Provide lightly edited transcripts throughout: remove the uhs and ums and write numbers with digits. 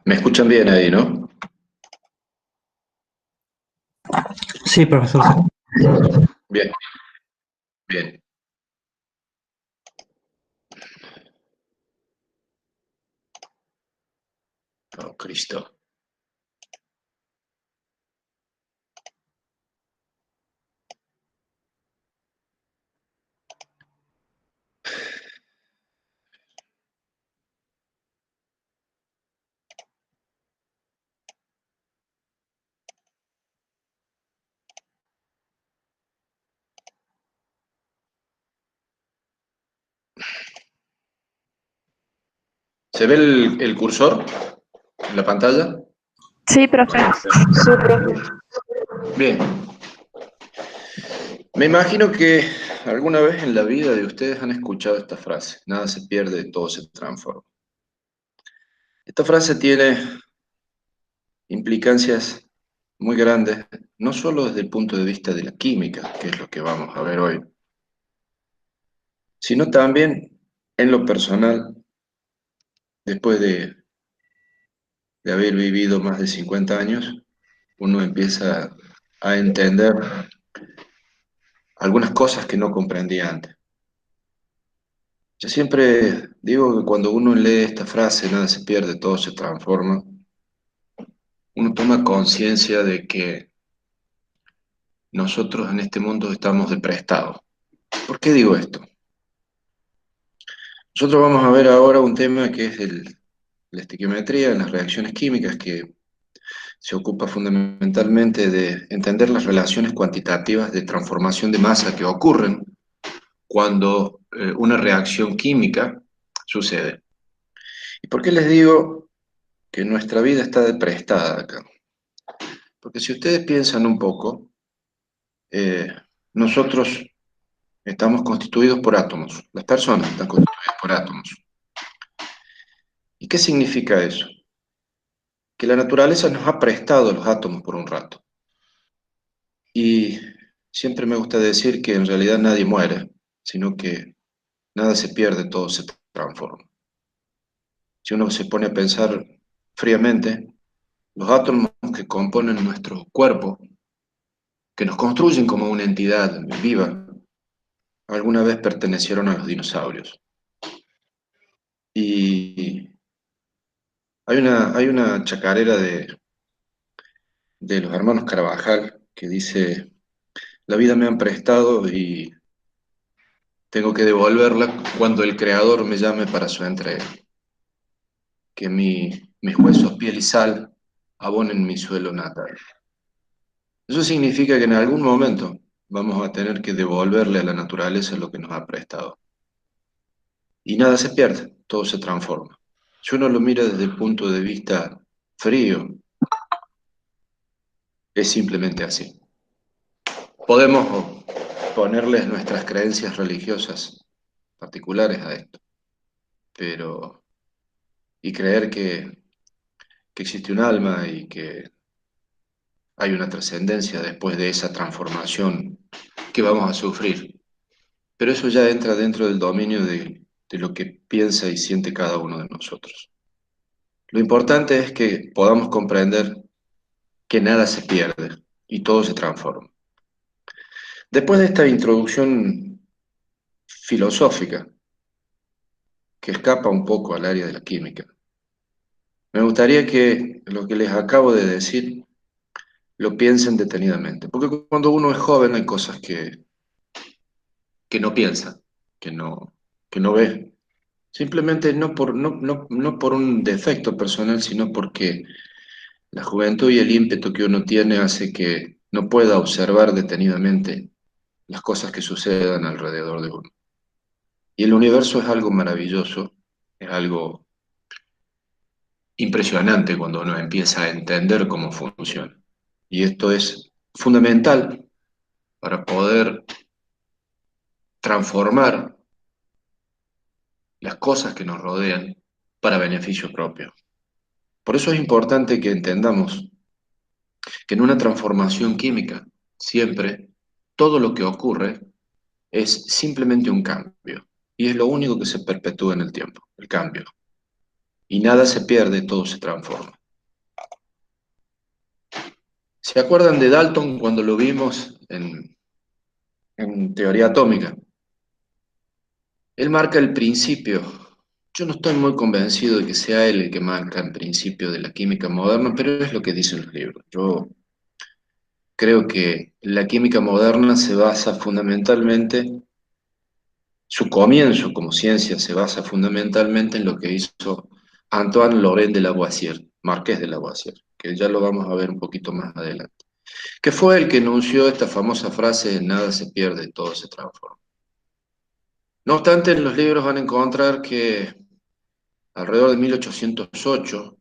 Me escuchan bien ahí, ¿no? Sí, profesor. Sí. Bien, bien. Oh, Cristo. ¿Se ve el cursor en la pantalla? Sí, profe. Sí, profe. Bien. Me imagino que alguna vez en la vida de ustedes han escuchado esta frase: nada se pierde, todo se transforma. Esta frase tiene implicancias muy grandes, no solo desde el punto de vista de la química, que es lo que vamos a ver hoy, sino también en lo personal, después de haber vivido más de 50 años, uno empieza a entender algunas cosas que no comprendía antes. Yo siempre digo que cuando uno lee esta frase, nada se pierde, todo se transforma, uno toma conciencia de que nosotros en este mundo estamos de prestado. ¿Por qué digo esto? Nosotros vamos a ver ahora un tema que es la estequiometría en las reacciones químicas, que se ocupa fundamentalmente de entender las relaciones cuantitativas de transformación de masa que ocurren cuando una reacción química sucede. ¿Y por qué les digo que nuestra vida está de prestada acá? Porque si ustedes piensan un poco, eh, nosotros estamos constituidos por átomos, las personas están constituidas por átomos. ¿Y qué significa eso? Que la naturaleza nos ha prestado los átomos por un rato. Y siempre me gusta decir que en realidad nadie muere, sino que nada se pierde, todo se transforma. Si uno se pone a pensar fríamente, los átomos que componen nuestro cuerpo, que nos construyen como una entidad viva, alguna vez pertenecieron a los dinosaurios. Y hay una chacarera de los hermanos Carvajal que dice: la vida me han prestado y tengo que devolverla cuando el creador me llame para su entrega. Que mis huesos, piel y sal abonen mi suelo natal. Eso significa que en algún momento vamos a tener que devolverle a la naturaleza lo que nos ha prestado. Y nada se pierde, todo se transforma. Si uno lo mira desde el punto de vista frío, es simplemente así. Podemos ponerles nuestras creencias religiosas particulares a esto, pero y creer que existe un alma y que hay una trascendencia después de esa transformación que vamos a sufrir. Pero eso ya entra dentro del dominio de lo que piensa y siente cada uno de nosotros. Lo importante es que podamos comprender que nada se pierde y todo se transforma. Después de esta introducción filosófica, que escapa un poco al área de la química, me gustaría que lo que les acabo de decir lo piensen detenidamente, porque cuando uno es joven hay cosas que no piensa, que que no ve. Simplemente no por un defecto personal, sino porque la juventud y el ímpetu que uno tiene hace que no pueda observar detenidamente las cosas que sucedan alrededor de uno. Y el universo es algo maravilloso, es algo impresionante cuando uno empieza a entender cómo funciona. Y esto es fundamental para poder transformar las cosas que nos rodean para beneficio propio. Por eso es importante que entendamos que en una transformación química siempre todo lo que ocurre es simplemente un cambio. y es lo único que se perpetúa en el tiempo, el cambio. Y nada se pierde, todo se transforma. ¿Se acuerdan de Dalton cuando lo vimos en teoría atómica? Él marca el principio. Yo no estoy muy convencido de que sea él el que marca el principio de la química moderna, pero es lo que dicen los libros. Yo creo que la química moderna se basa fundamentalmente, su comienzo como ciencia se basa fundamentalmente en lo que hizo Antoine Laurent de Lavoisier, Marqués de Lavoisier, que ya lo vamos a ver un poquito más adelante, que fue el que enunció esta famosa frase, nada se pierde, todo se transforma. No obstante, en los libros van a encontrar que alrededor de 1808,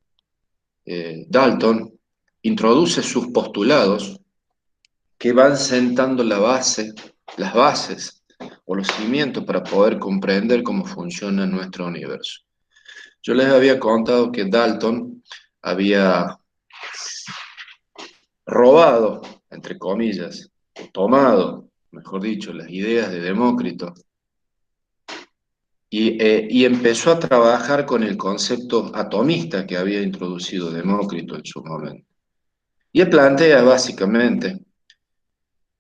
Dalton introduce sus postulados que van sentando la base, las bases o los cimientos para poder comprender cómo funciona nuestro universo. Yo les había contado que Dalton había robado, entre comillas, o tomado, mejor dicho, las ideas de Demócrito y empezó a trabajar con el concepto atomista que había introducido Demócrito en su momento. Y él plantea básicamente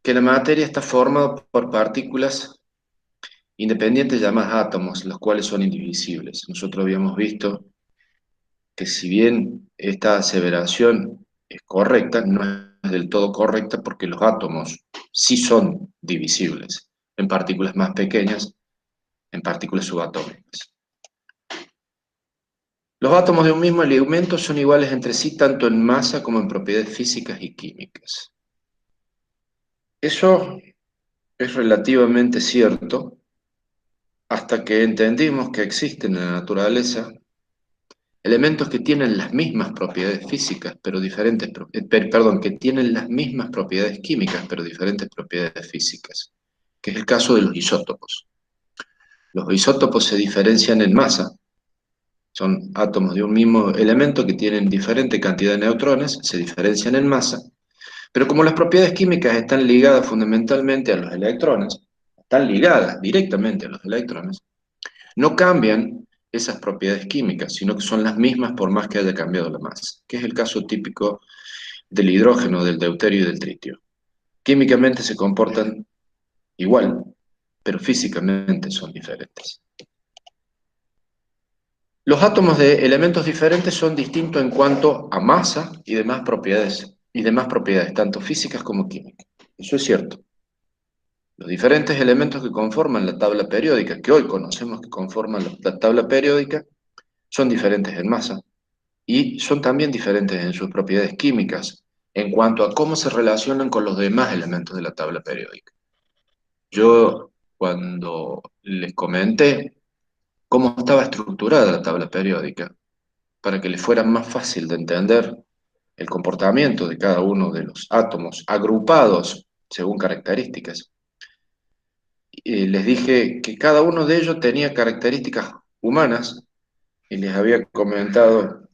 que la materia está formada por partículas independientes llamadas átomos, los cuales son indivisibles. Nosotros habíamos visto que si bien esta aseveración es correcta, no es del todo correcta porque los átomos sí son divisibles en partículas más pequeñas, en partículas subatómicas. Los átomos de un mismo elemento son iguales entre sí tanto en masa como en propiedades físicas y químicas. Eso es relativamente cierto hasta que entendimos que existen en la naturaleza elementos que tienen las mismas propiedades físicas, pero diferentes, perdón, que tienen las mismas propiedades químicas, pero diferentes propiedades físicas, que es el caso de los isótopos. Los isótopos se diferencian en masa, son átomos de un mismo elemento que tienen diferente cantidad de neutrones, se diferencian en masa, pero como las propiedades químicas están ligadas fundamentalmente a los electrones, están ligadas directamente a los electrones, no cambian esas propiedades químicas, sino que son las mismas por más que haya cambiado la masa, que es el caso típico del hidrógeno, del deuterio y del tritio. Químicamente se comportan igual, pero físicamente son diferentes. Los átomos de elementos diferentes son distintos en cuanto a masa y demás propiedades, tanto físicas como químicas. Eso es cierto. Los diferentes elementos que conforman la tabla periódica, que hoy conocemos que conforman la tabla periódica, son diferentes en masa y son también diferentes en sus propiedades químicas en cuanto a cómo se relacionan con los demás elementos de la tabla periódica. Yo, cuando les comenté cómo estaba estructurada la tabla periódica, para que les fuera más fácil de entender el comportamiento de cada uno de los átomos agrupados según características, les dije que cada uno de ellos tenía características humanas y les había comentado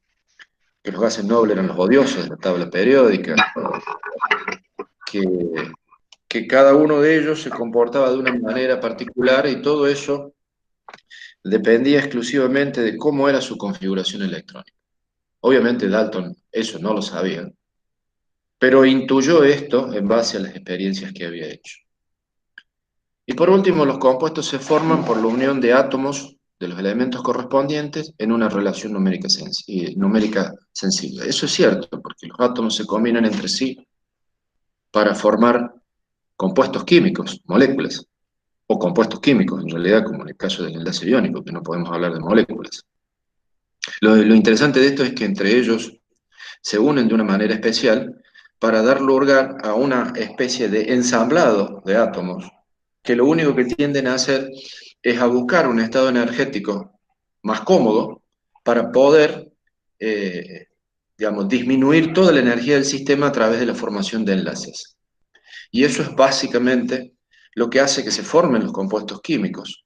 que los gases nobles eran los odiosos de la tabla periódica, que, que cada uno de ellos se comportaba de una manera particular y todo eso dependía exclusivamente de cómo era su configuración electrónica. Obviamente Dalton eso no lo sabía, pero intuyó esto en base a las experiencias que había hecho. Y por último, los compuestos se forman por la unión de átomos de los elementos correspondientes en una relación numérica sensible. Eso es cierto, porque los átomos se combinan entre sí para formar compuestos químicos, moléculas, o compuestos químicos, en realidad, como en el caso del enlace iónico, que no podemos hablar de moléculas. Lo interesante de esto es que entre ellos se unen de una manera especial para dar lugar a una especie de ensamblado de átomos, que lo único que tienden a hacer es a buscar un estado energético más cómodo para poder, digamos, disminuir toda la energía del sistema a través de la formación de enlaces. Y eso es básicamente lo que hace que se formen los compuestos químicos,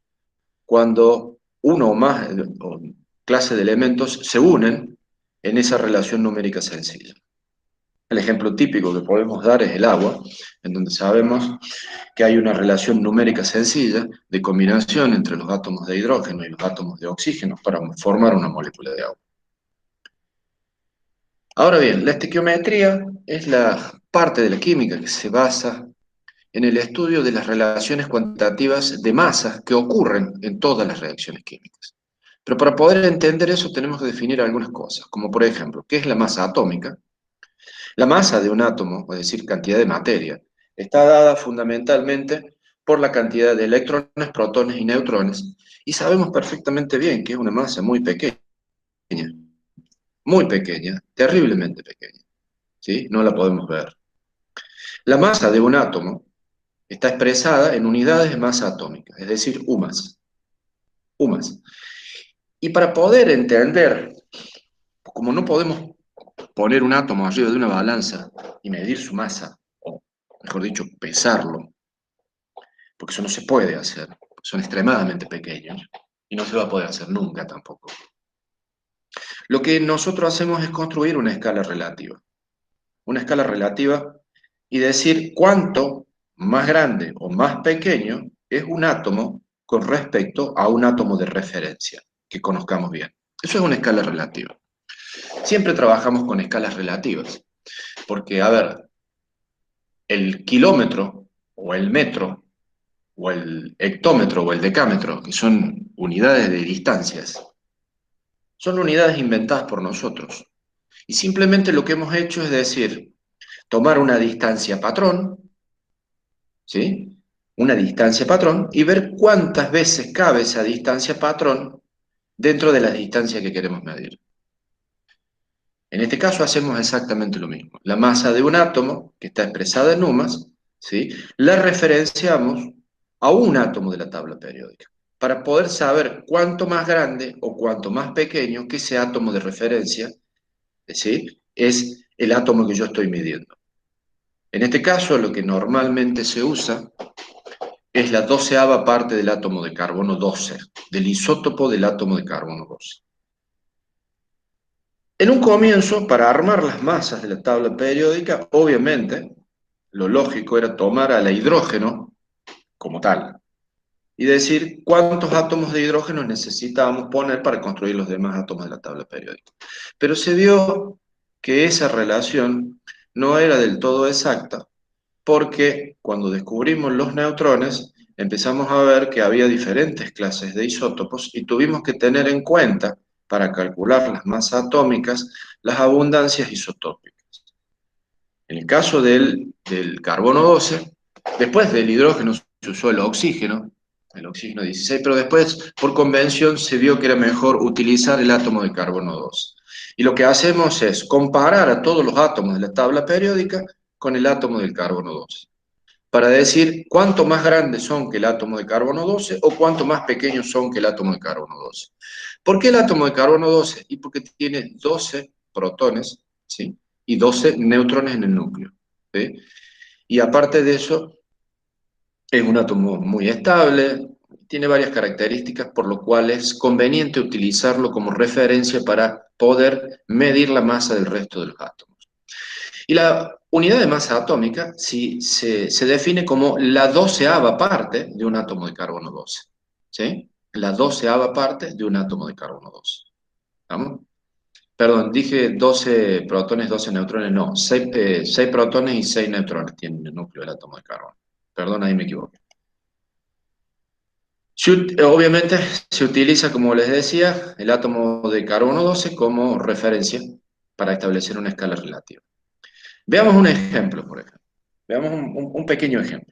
cuando uno o más clases de elementos se unen en esa relación numérica sencilla. El ejemplo típico que podemos dar es el agua, en donde sabemos que hay una relación numérica sencilla de combinación entre los átomos de hidrógeno y los átomos de oxígeno para formar una molécula de agua. Ahora bien, la estequiometría es la parte de la química que se basa en el estudio de las relaciones cuantitativas de masas que ocurren en todas las reacciones químicas. Pero para poder entender eso tenemos que definir algunas cosas, como por ejemplo, ¿qué es la masa atómica? La masa de un átomo, es decir, cantidad de materia, está dada fundamentalmente por la cantidad de electrones, protones y neutrones, y sabemos perfectamente bien que es una masa muy pequeña, terriblemente pequeña, ¿sí? No la podemos ver. La masa de un átomo está expresada en unidades de masa atómica, es decir, UMAS. UMAS. Y para poder entender, como no podemos poner un átomo arriba de una balanza y medir su masa, o mejor dicho, pesarlo, porque eso no se puede hacer, son extremadamente pequeños, y no se va a poder hacer nunca tampoco. Lo que nosotros hacemos es construir una escala relativa y decir cuánto más grande o más pequeño es un átomo con respecto a un átomo de referencia que conozcamos bien. Eso es una escala relativa. Siempre trabajamos con escalas relativas, porque, a ver, el kilómetro o el metro o el hectómetro o el decámetro, que son unidades de distancias, son unidades inventadas por nosotros. Y simplemente lo que hemos hecho es decir, tomar una distancia patrón, ¿sí? Una distancia patrón y ver cuántas veces cabe esa distancia patrón dentro de la distancia que queremos medir. En este caso hacemos exactamente lo mismo. La masa de un átomo, que está expresada en UMAS, ¿sí? La referenciamos a un átomo de la tabla periódica, para poder saber cuánto más grande o cuánto más pequeño que ese átomo de referencia, ¿sí? Es el átomo que yo estoy midiendo. En este caso, lo que normalmente se usa es la 12ª parte del átomo de carbono 12, del isótopo del átomo de carbono 12. En un comienzo, para armar las masas de la tabla periódica, obviamente, lo lógico era tomar al hidrógeno como tal y decir cuántos átomos de hidrógeno necesitábamos poner para construir los demás átomos de la tabla periódica. Pero se vio que esa relación no era del todo exacta, porque cuando descubrimos los neutrones, empezamos a ver que había diferentes clases de isótopos y tuvimos que tener en cuenta, para calcular las masas atómicas, las abundancias isotópicas. En el caso del carbono 12, después del hidrógeno se usó el oxígeno 16, pero después, por convención, se vio que era mejor utilizar el átomo de carbono 12. Y lo que hacemos es comparar a todos los átomos de la tabla periódica con el átomo del carbono 12, para decir cuánto más grandes son que el átomo de carbono 12 o cuánto más pequeños son que el átomo de carbono 12. ¿Por qué el átomo de carbono 12? Y porque tiene 12 protones, ¿sí? Y 12 neutrones en el núcleo, ¿sí? Y aparte de eso, es un átomo muy estable, tiene varias características por lo cual es conveniente utilizarlo como referencia para poder medir la masa del resto de los átomos. Y la unidad de masa atómica se define como la 12ª parte de un átomo de carbono 12. ¿Sí? La 12ª parte de un átomo de carbono 12. ¿Vamos? Perdón, dije 12 protones, 12 neutrones, no, 6 protones y 6 neutrones tiene el núcleo del átomo de carbono. Perdón, ahí me equivoqué. Obviamente se utiliza, como les decía, el átomo de carbono 12 como referencia para establecer una escala relativa. Veamos un ejemplo, por ejemplo. Veamos un pequeño ejemplo.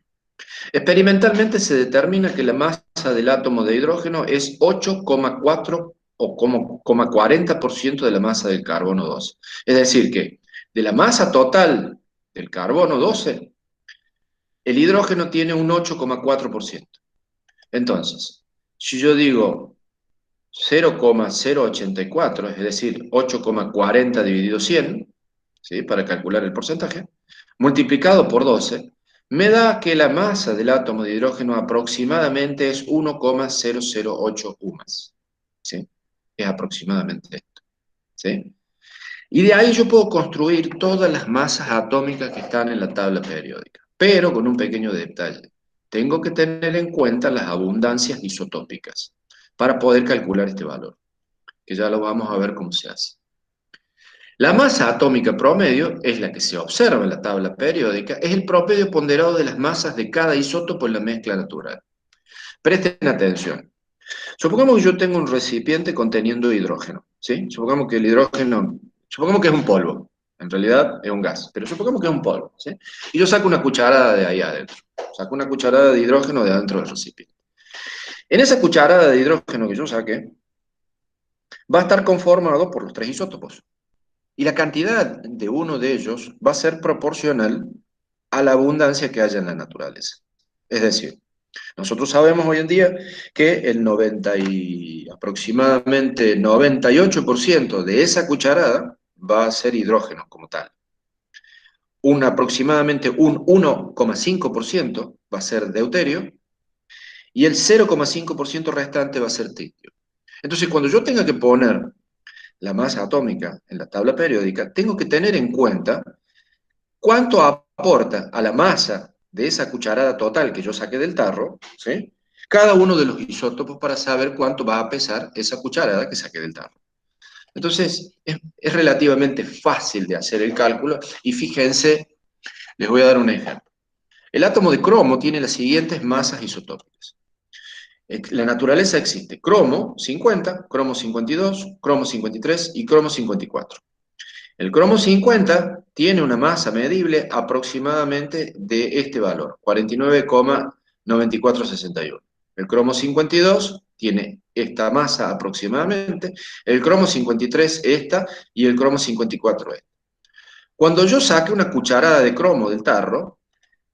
Experimentalmente se determina que la masa del átomo de hidrógeno es 8,4 o 40% de la masa del carbono 12. Es decir, que de la masa total del carbono 12, el hidrógeno tiene un 8,4%. Entonces, si yo digo 0,084, es decir, 8,40 dividido 100, ¿sí? Para calcular el porcentaje, multiplicado por 12, me da que la masa del átomo de hidrógeno aproximadamente es 1,008 UMAS. ¿Sí? Es aproximadamente esto. ¿Sí? Y de ahí yo puedo construir todas las masas atómicas que están en la tabla periódica, pero con un pequeño detalle. Tengo que tener en cuenta las abundancias isotópicas para poder calcular este valor, que ya lo vamos a ver cómo se hace. La masa atómica promedio es la que se observa en la tabla periódica, es el promedio ponderado de las masas de cada isótopo en la mezcla natural. Presten atención. Supongamos que yo tengo un recipiente conteniendo hidrógeno, ¿sí? Supongamos que el hidrógeno, supongamos que es un polvo, en realidad es un gas, pero supongamos que es un polvo, ¿sí? Y yo saco una cucharada de ahí adentro, saco una cucharada de hidrógeno de adentro del recipiente. En esa cucharada de hidrógeno que yo saqué, va a estar conformado por los tres isótopos. Y la cantidad de uno de ellos va a ser proporcional a la abundancia que haya en la naturaleza. Es decir, nosotros sabemos hoy en día que el 90 y aproximadamente 98% de esa cucharada va a ser hidrógeno como tal. Aproximadamente un 1,5% va a ser deuterio y el 0,5% restante va a ser tritio. Entonces, cuando yo tenga que poner la masa atómica en la tabla periódica, tengo que tener en cuenta cuánto aporta a la masa de esa cucharada total que yo saqué del tarro, ¿sí? Cada uno de los isótopos para saber cuánto va a pesar esa cucharada que saqué del tarro. Entonces, es relativamente fácil de hacer el cálculo y fíjense, les voy a dar un ejemplo. El átomo de cromo tiene las siguientes masas isotópicas. La naturaleza existe cromo 50, cromo 52, cromo 53 y cromo 54. El cromo 50 tiene una masa medible aproximadamente de este valor, 49,9461. El cromo 52 tiene esta masa aproximadamente, el cromo 53 esta y el cromo 54 esta. Cuando yo saque una cucharada de cromo del tarro,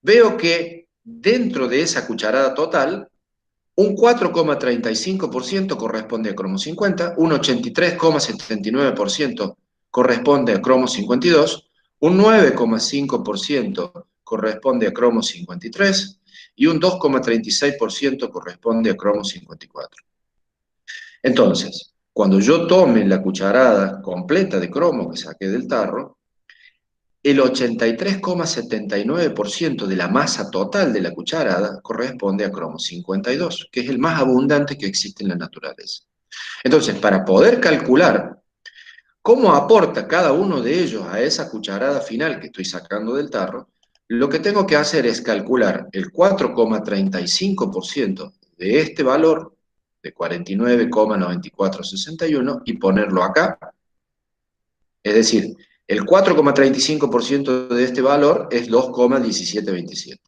veo que dentro de esa cucharada total, un 4,35% corresponde a cromo 50, un 83,79% corresponde a cromo 52, un 9,5% corresponde a cromo 53 y un 2,36% corresponde a cromo 54. Entonces, cuando yo tome la cucharada completa de cromo que saqué del tarro, el 83,79% de la masa total de la cucharada corresponde a cromo 52, que es el más abundante que existe en la naturaleza. Entonces, para poder calcular cómo aporta cada uno de ellos a esa cucharada final que estoy sacando del tarro, lo que tengo que hacer es calcular el 4,35% de este valor, de 49,9461, y ponerlo acá. Es decir, el 4,35% de este valor es 2,1727.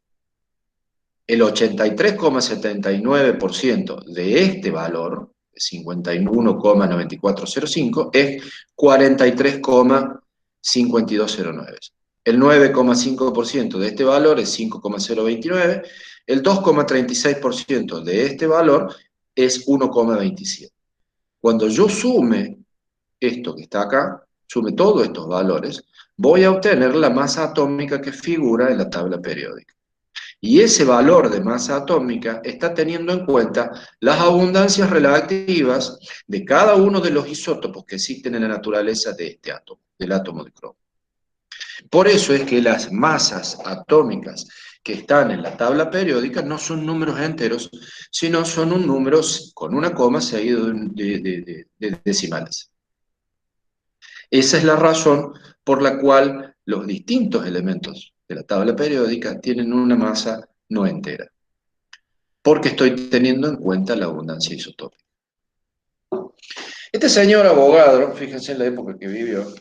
El 83,79% de este valor, 51,9405, es 43,5209. El 9,5% de este valor es 5,029. El 2,36% de este valor es 1,27. Cuando yo sume esto que está acá, sume todos estos valores, voy a obtener la masa atómica que figura en la tabla periódica. Y ese valor de masa atómica está teniendo en cuenta las abundancias relativas de cada uno de los isótopos que existen en la naturaleza de este átomo, del átomo de cromo. Por eso es que las masas atómicas que están en la tabla periódica no son números enteros, sino son un número con una coma seguido de decimales. Esa es la razón por la cual los distintos elementos de la tabla periódica tienen una masa no entera, porque estoy teniendo en cuenta la abundancia isotópica. Este señor abogado, fíjense en la época que vivió,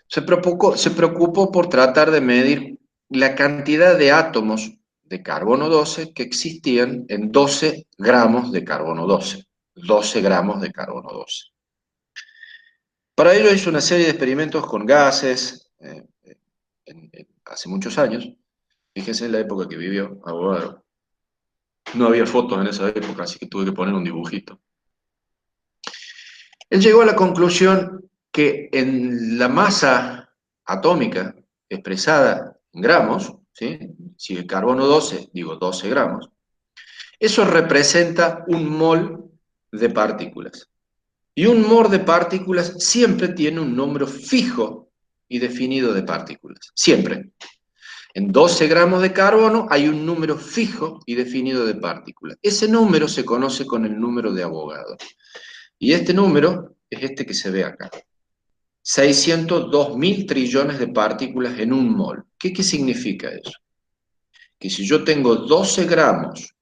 se preocupó por tratar de medir la cantidad de átomos de carbono 12 que existían en 12 gramos de carbono 12. 12 gramos de carbono 12. Para ello hizo una serie de experimentos con gases, hace muchos años. Fíjense en la época que vivió, abogado. No había fotos en esa época, así que tuve que poner un dibujito. Él llegó a la conclusión que en la masa atómica expresada en gramos, ¿sí? Si el carbono 12, digo 12 gramos, eso representa un mol de partículas. Y un mol de partículas siempre tiene un número fijo y definido de partículas. Siempre. En 12 gramos de carbono hay un número fijo y definido de partículas. Ese número se conoce con el número de Avogadro. Y este número es este que se ve acá. 602.000 trillones de partículas en un mol. ¿Qué significa eso? Que si yo tengo 12 gramos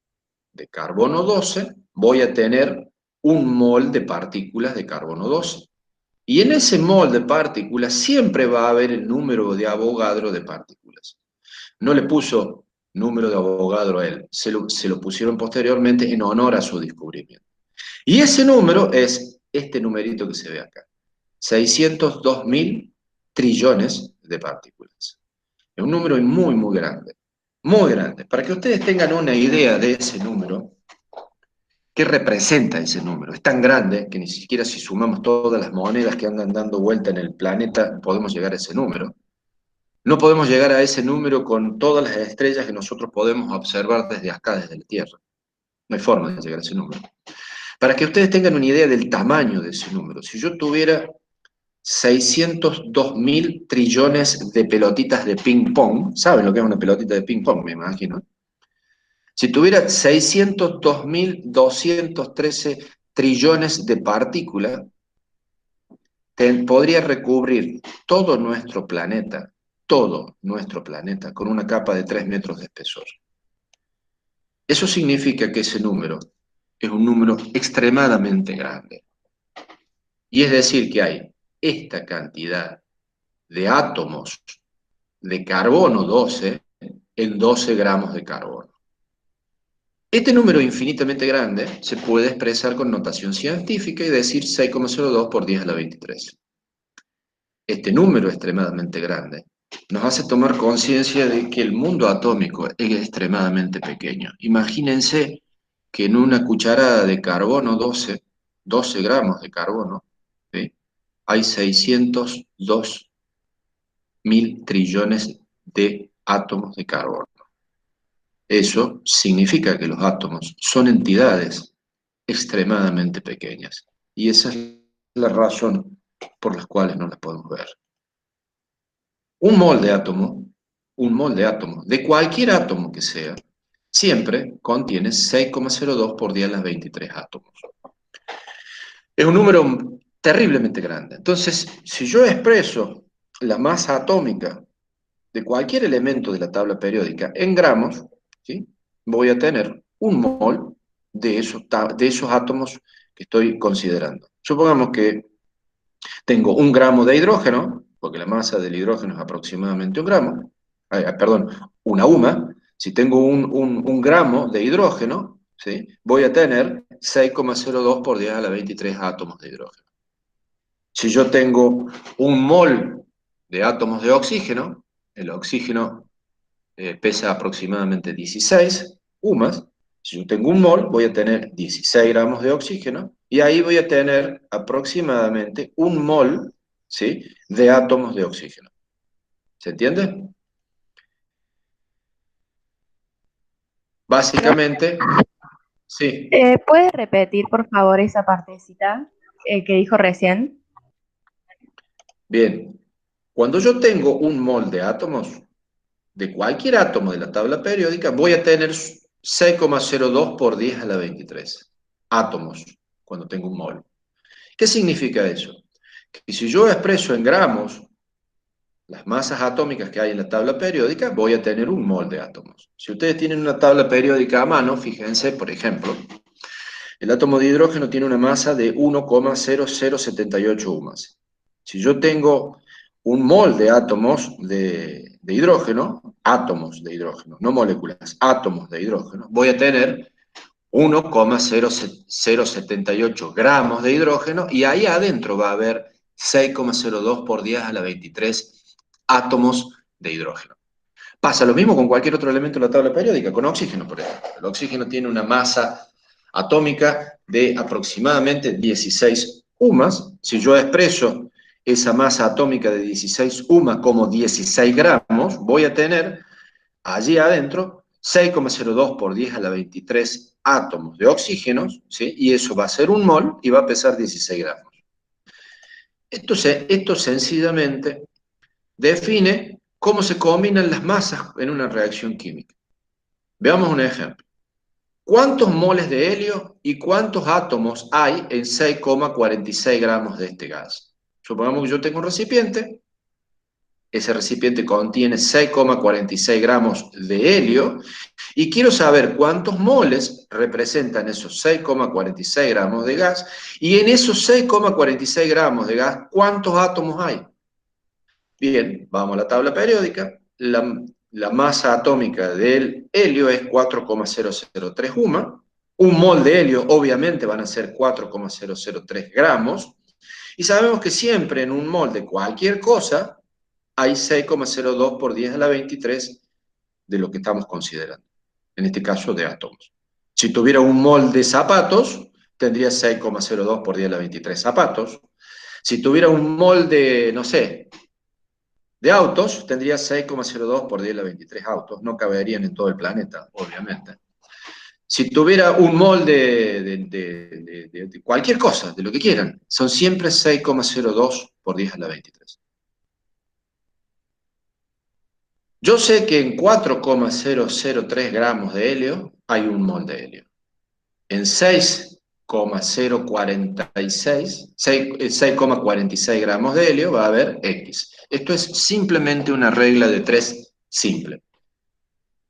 de carbono 12, voy a tener un mol de partículas de carbono 12. Y en ese mol de partículas siempre va a haber el número de Avogadro de partículas. No le puso número de Avogadro a él, se lo pusieron posteriormente en honor a su descubrimiento. Y ese número es este numerito que se ve acá. 602.000 trillones de partículas. Es un número muy, muy grande. Muy grande. Para que ustedes tengan una idea de ese número, ¿qué representa ese número? Es tan grande que ni siquiera si sumamos todas las monedas que andan dando vuelta en el planeta podemos llegar a ese número. No podemos llegar a ese número con todas las estrellas que nosotros podemos observar desde acá, desde la Tierra. No hay forma de llegar a ese número. Para que ustedes tengan una idea del tamaño de ese número, si yo tuviera 602.000 trillones de pelotitas de ping-pong, ¿saben lo que es una pelotita de ping-pong, me imagino? Si tuviera 602.213 trillones de partículas, podría recubrir todo nuestro planeta, con una capa de 3 metros de espesor. Eso significa que ese número es un número extremadamente grande. Y es decir, que hay esta cantidad de átomos de carbono 12 en 12 gramos de carbono. Este número infinitamente grande se puede expresar con notación científica y decir 6,02 por 10 a la 23. Este número extremadamente grande nos hace tomar conciencia de que el mundo atómico es extremadamente pequeño. Imagínense que en una cucharada de carbono 12 gramos de carbono, ¿sí?, hay 602.000 trillones de átomos de carbono. Eso significa que los átomos son entidades extremadamente pequeñas. Y esa es la razón por la cual no las podemos ver. Un mol de átomo, de cualquier átomo que sea, siempre contiene 6,02 por 10 a la 23 átomos. Es un número terriblemente grande. Entonces, si yo expreso la masa atómica de cualquier elemento de la tabla periódica en gramos, ¿sí?, voy a tener un mol de esos átomos que estoy considerando. Supongamos que tengo 1 gramo de hidrógeno, porque la masa del hidrógeno es aproximadamente 1 gramo, perdón, una UMA. Si tengo un gramo de hidrógeno, ¿sí?, voy a tener 6,02 por 10 a la 23 átomos de hidrógeno. Si yo tengo 1 mol de átomos de oxígeno, el oxígeno pesa aproximadamente 16 UMAS. Si yo tengo 1 mol, voy a tener 16 gramos de oxígeno, y ahí voy a tener aproximadamente 1 mol, ¿sí?, de átomos de oxígeno. ¿Se entiende? Básicamente, sí. ¿Puedes repetir, por favor, esa partecita que dijo recién? Bien. Cuando yo tengo 1 mol de átomos, de cualquier átomo de la tabla periódica, voy a tener 6,02 por 10 a la 23 átomos cuando tengo 1 mol. ¿Qué significa eso? Que si yo expreso en gramos las masas atómicas que hay en la tabla periódica, voy a tener 1 mol de átomos. Si ustedes tienen una tabla periódica a mano, fíjense, por ejemplo, el átomo de hidrógeno tiene una masa de 1,0078 UMAS. Si yo tengo 1 mol de átomos de hidrógeno, no moléculas, átomos de hidrógeno, voy a tener 1,0078 gramos de hidrógeno, y ahí adentro va a haber 6,02 por 10 a la 23 átomos de hidrógeno. Pasa lo mismo con cualquier otro elemento de la tabla periódica, con oxígeno, por ejemplo. El oxígeno tiene una masa atómica de aproximadamente 16 UMAS. Si yo expreso esa masa atómica de 16 UMAS como 16 gramos, voy a tener allí adentro 6,02 por 10 a la 23 átomos de oxígeno, ¿sí? Y eso va a ser un mol y va a pesar 16 gramos. Esto sencillamente define cómo se combinan las masas en una reacción química. Veamos un ejemplo. ¿Cuántos moles de helio y cuántos átomos hay en 6,46 gramos de este gas? Supongamos que yo tengo un recipiente, ese recipiente contiene 6,46 gramos de helio y quiero saber cuántos moles representan esos 6,46 gramos de gas y en esos 6,46 gramos de gas, ¿cuántos átomos hay? Bien, vamos a la tabla periódica. La masa atómica del helio es 4,003 UMA. Un mol de helio, obviamente, van a ser 4,003 gramos. Y sabemos que siempre en un mol de cualquier cosa hay 6,02 por 10 a la 23 de lo que estamos considerando. En este caso, de átomos. Si tuviera un mol de zapatos, tendría 6,02 por 10 a la 23 zapatos. Si tuviera un mol de, no sé, de autos, tendría 6,02 por 10 a la 23 autos. No caberían en todo el planeta, obviamente. Si tuviera un mol de cualquier cosa, de lo que quieran, son siempre 6,02 por 10 a la 23. Yo sé que en 4,003 gramos de helio hay un mol de helio. En 6,46 gramos de helio va a haber X. Esto es simplemente una regla de 3 simple.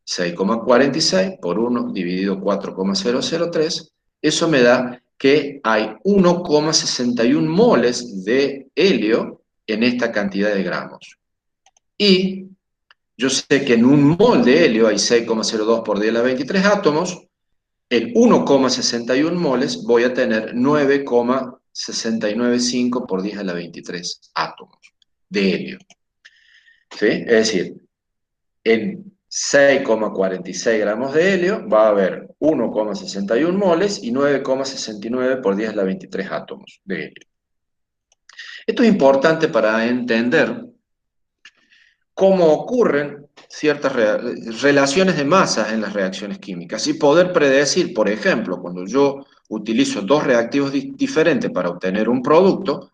6,46 por 1 dividido 4,003, eso me da que hay 1,61 moles de helio en esta cantidad de gramos. Y yo sé que en un mol de helio hay 6,02 por 10 a la 23 átomos, en 1,61 moles voy a tener 9,695 por 10 a la 23 átomos de helio. ¿Sí? Es decir, en 6,46 gramos de helio va a haber 1,61 moles y 9,69 por 10 a la 23 átomos de helio. Esto es importante para entender cómo ocurren ciertas relaciones de masas en las reacciones químicas y poder predecir, por ejemplo, cuando yo utilizo dos reactivos diferentes para obtener un producto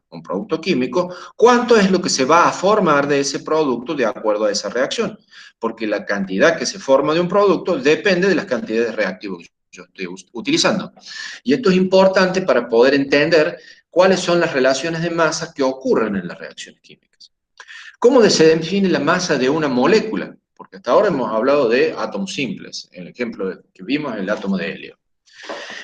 químico, cuánto es lo que se va a formar de ese producto de acuerdo a esa reacción, porque la cantidad que se forma de un producto depende de las cantidades de reactivos que yo estoy utilizando. Y esto es importante para poder entender cuáles son las relaciones de masas que ocurren en las reacciones químicas. ¿Cómo se define la masa de una molécula? Porque hasta ahora hemos hablado de átomos simples. El ejemplo que vimos es el átomo de helio.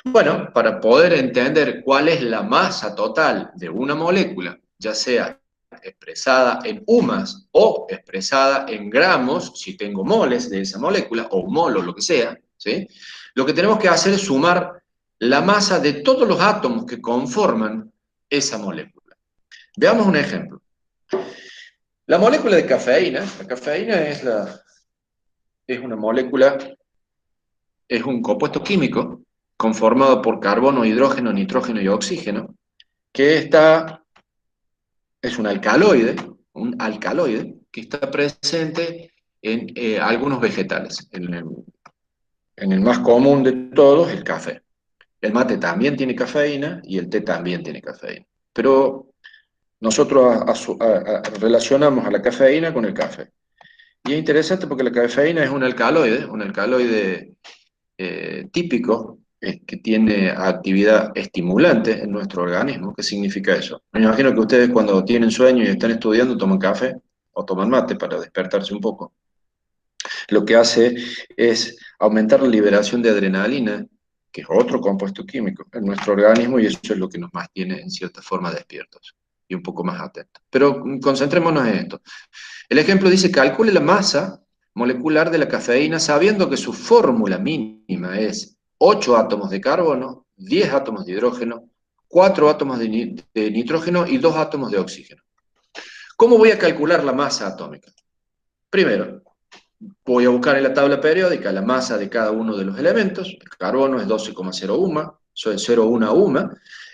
Bueno, para poder entender cuál es la masa total de una molécula, ya sea expresada en UMAS o expresada en gramos, si tengo moles de esa molécula, o un mol o lo que sea, ¿sí? Lo que tenemos que hacer es sumar la masa de todos los átomos que conforman esa molécula. Veamos un ejemplo. La molécula de cafeína, la cafeína es una molécula, es un compuesto químico conformado por carbono, hidrógeno, nitrógeno y oxígeno, que es un alcaloide que está presente en algunos vegetales. En el más común de todos, el café. El mate también tiene cafeína y el té también tiene cafeína. Pero nosotros relacionamos a la cafeína con el café. Y es interesante porque la cafeína es un alcaloide típico que tiene actividad estimulante en nuestro organismo. ¿Qué significa eso? Me imagino que ustedes cuando tienen sueño y están estudiando toman café o toman mate para despertarse un poco. Lo que hace es aumentar la liberación de adrenalina, que es otro compuesto químico, en nuestro organismo y eso es lo que nos mantiene en cierta forma despiertos y un poco más atentos. Pero concentrémonos en esto. El ejemplo dice, calcule la masa molecular de la cafeína sabiendo que su fórmula mínima es 8 átomos de carbono, 10 átomos de hidrógeno, 4 átomos de nitrógeno y 2 átomos de oxígeno. ¿Cómo voy a calcular la masa atómica? Primero, voy a buscar en la tabla periódica la masa de cada uno de los elementos. El carbono es 12,0 UMA, soy 0,1 UMA.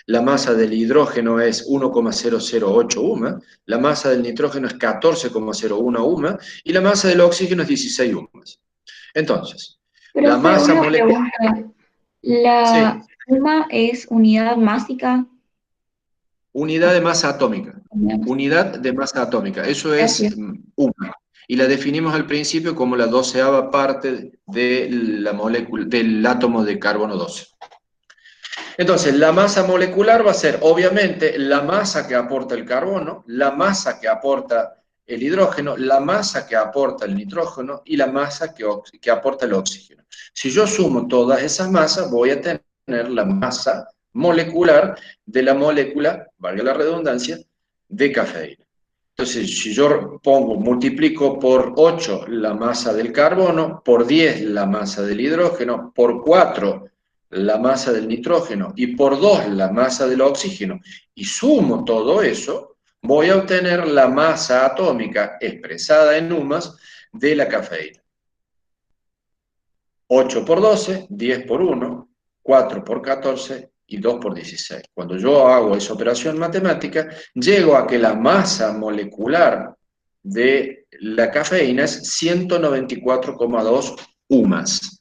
La masa del hidrógeno es 1,008 UMA. La masa del nitrógeno es 14,01 UMA. Y la masa del oxígeno es 16 UMA. Entonces, la masa molecular... La Sí, UMA es unidad másica. unidad de masa atómica. Unidad másica. Unidad de masa atómica. Eso es Gracias. UMA. Y la definimos al principio como la 12ª parte de la molécula, del átomo de carbono 12. Entonces, la masa molecular va a ser, obviamente, la masa que aporta el carbono, la masa que aporta el hidrógeno, la masa que aporta el nitrógeno y la masa que aporta el oxígeno. Si yo sumo todas esas masas, voy a tener la masa molecular de la molécula, valga la redundancia, de cafeína. Entonces, si yo multiplico por 8 la masa del carbono, por 10 la masa del hidrógeno, por 4 la masa del nitrógeno y por 2 la masa del oxígeno, y sumo todo eso, voy a obtener la masa atómica expresada en UMAS de la cafeína. 8 por 12, 10 por 1, 4 por 14 y 2 por 16. Cuando yo hago esa operación matemática, llego a que la masa molecular de la cafeína es 194,2 UMAS.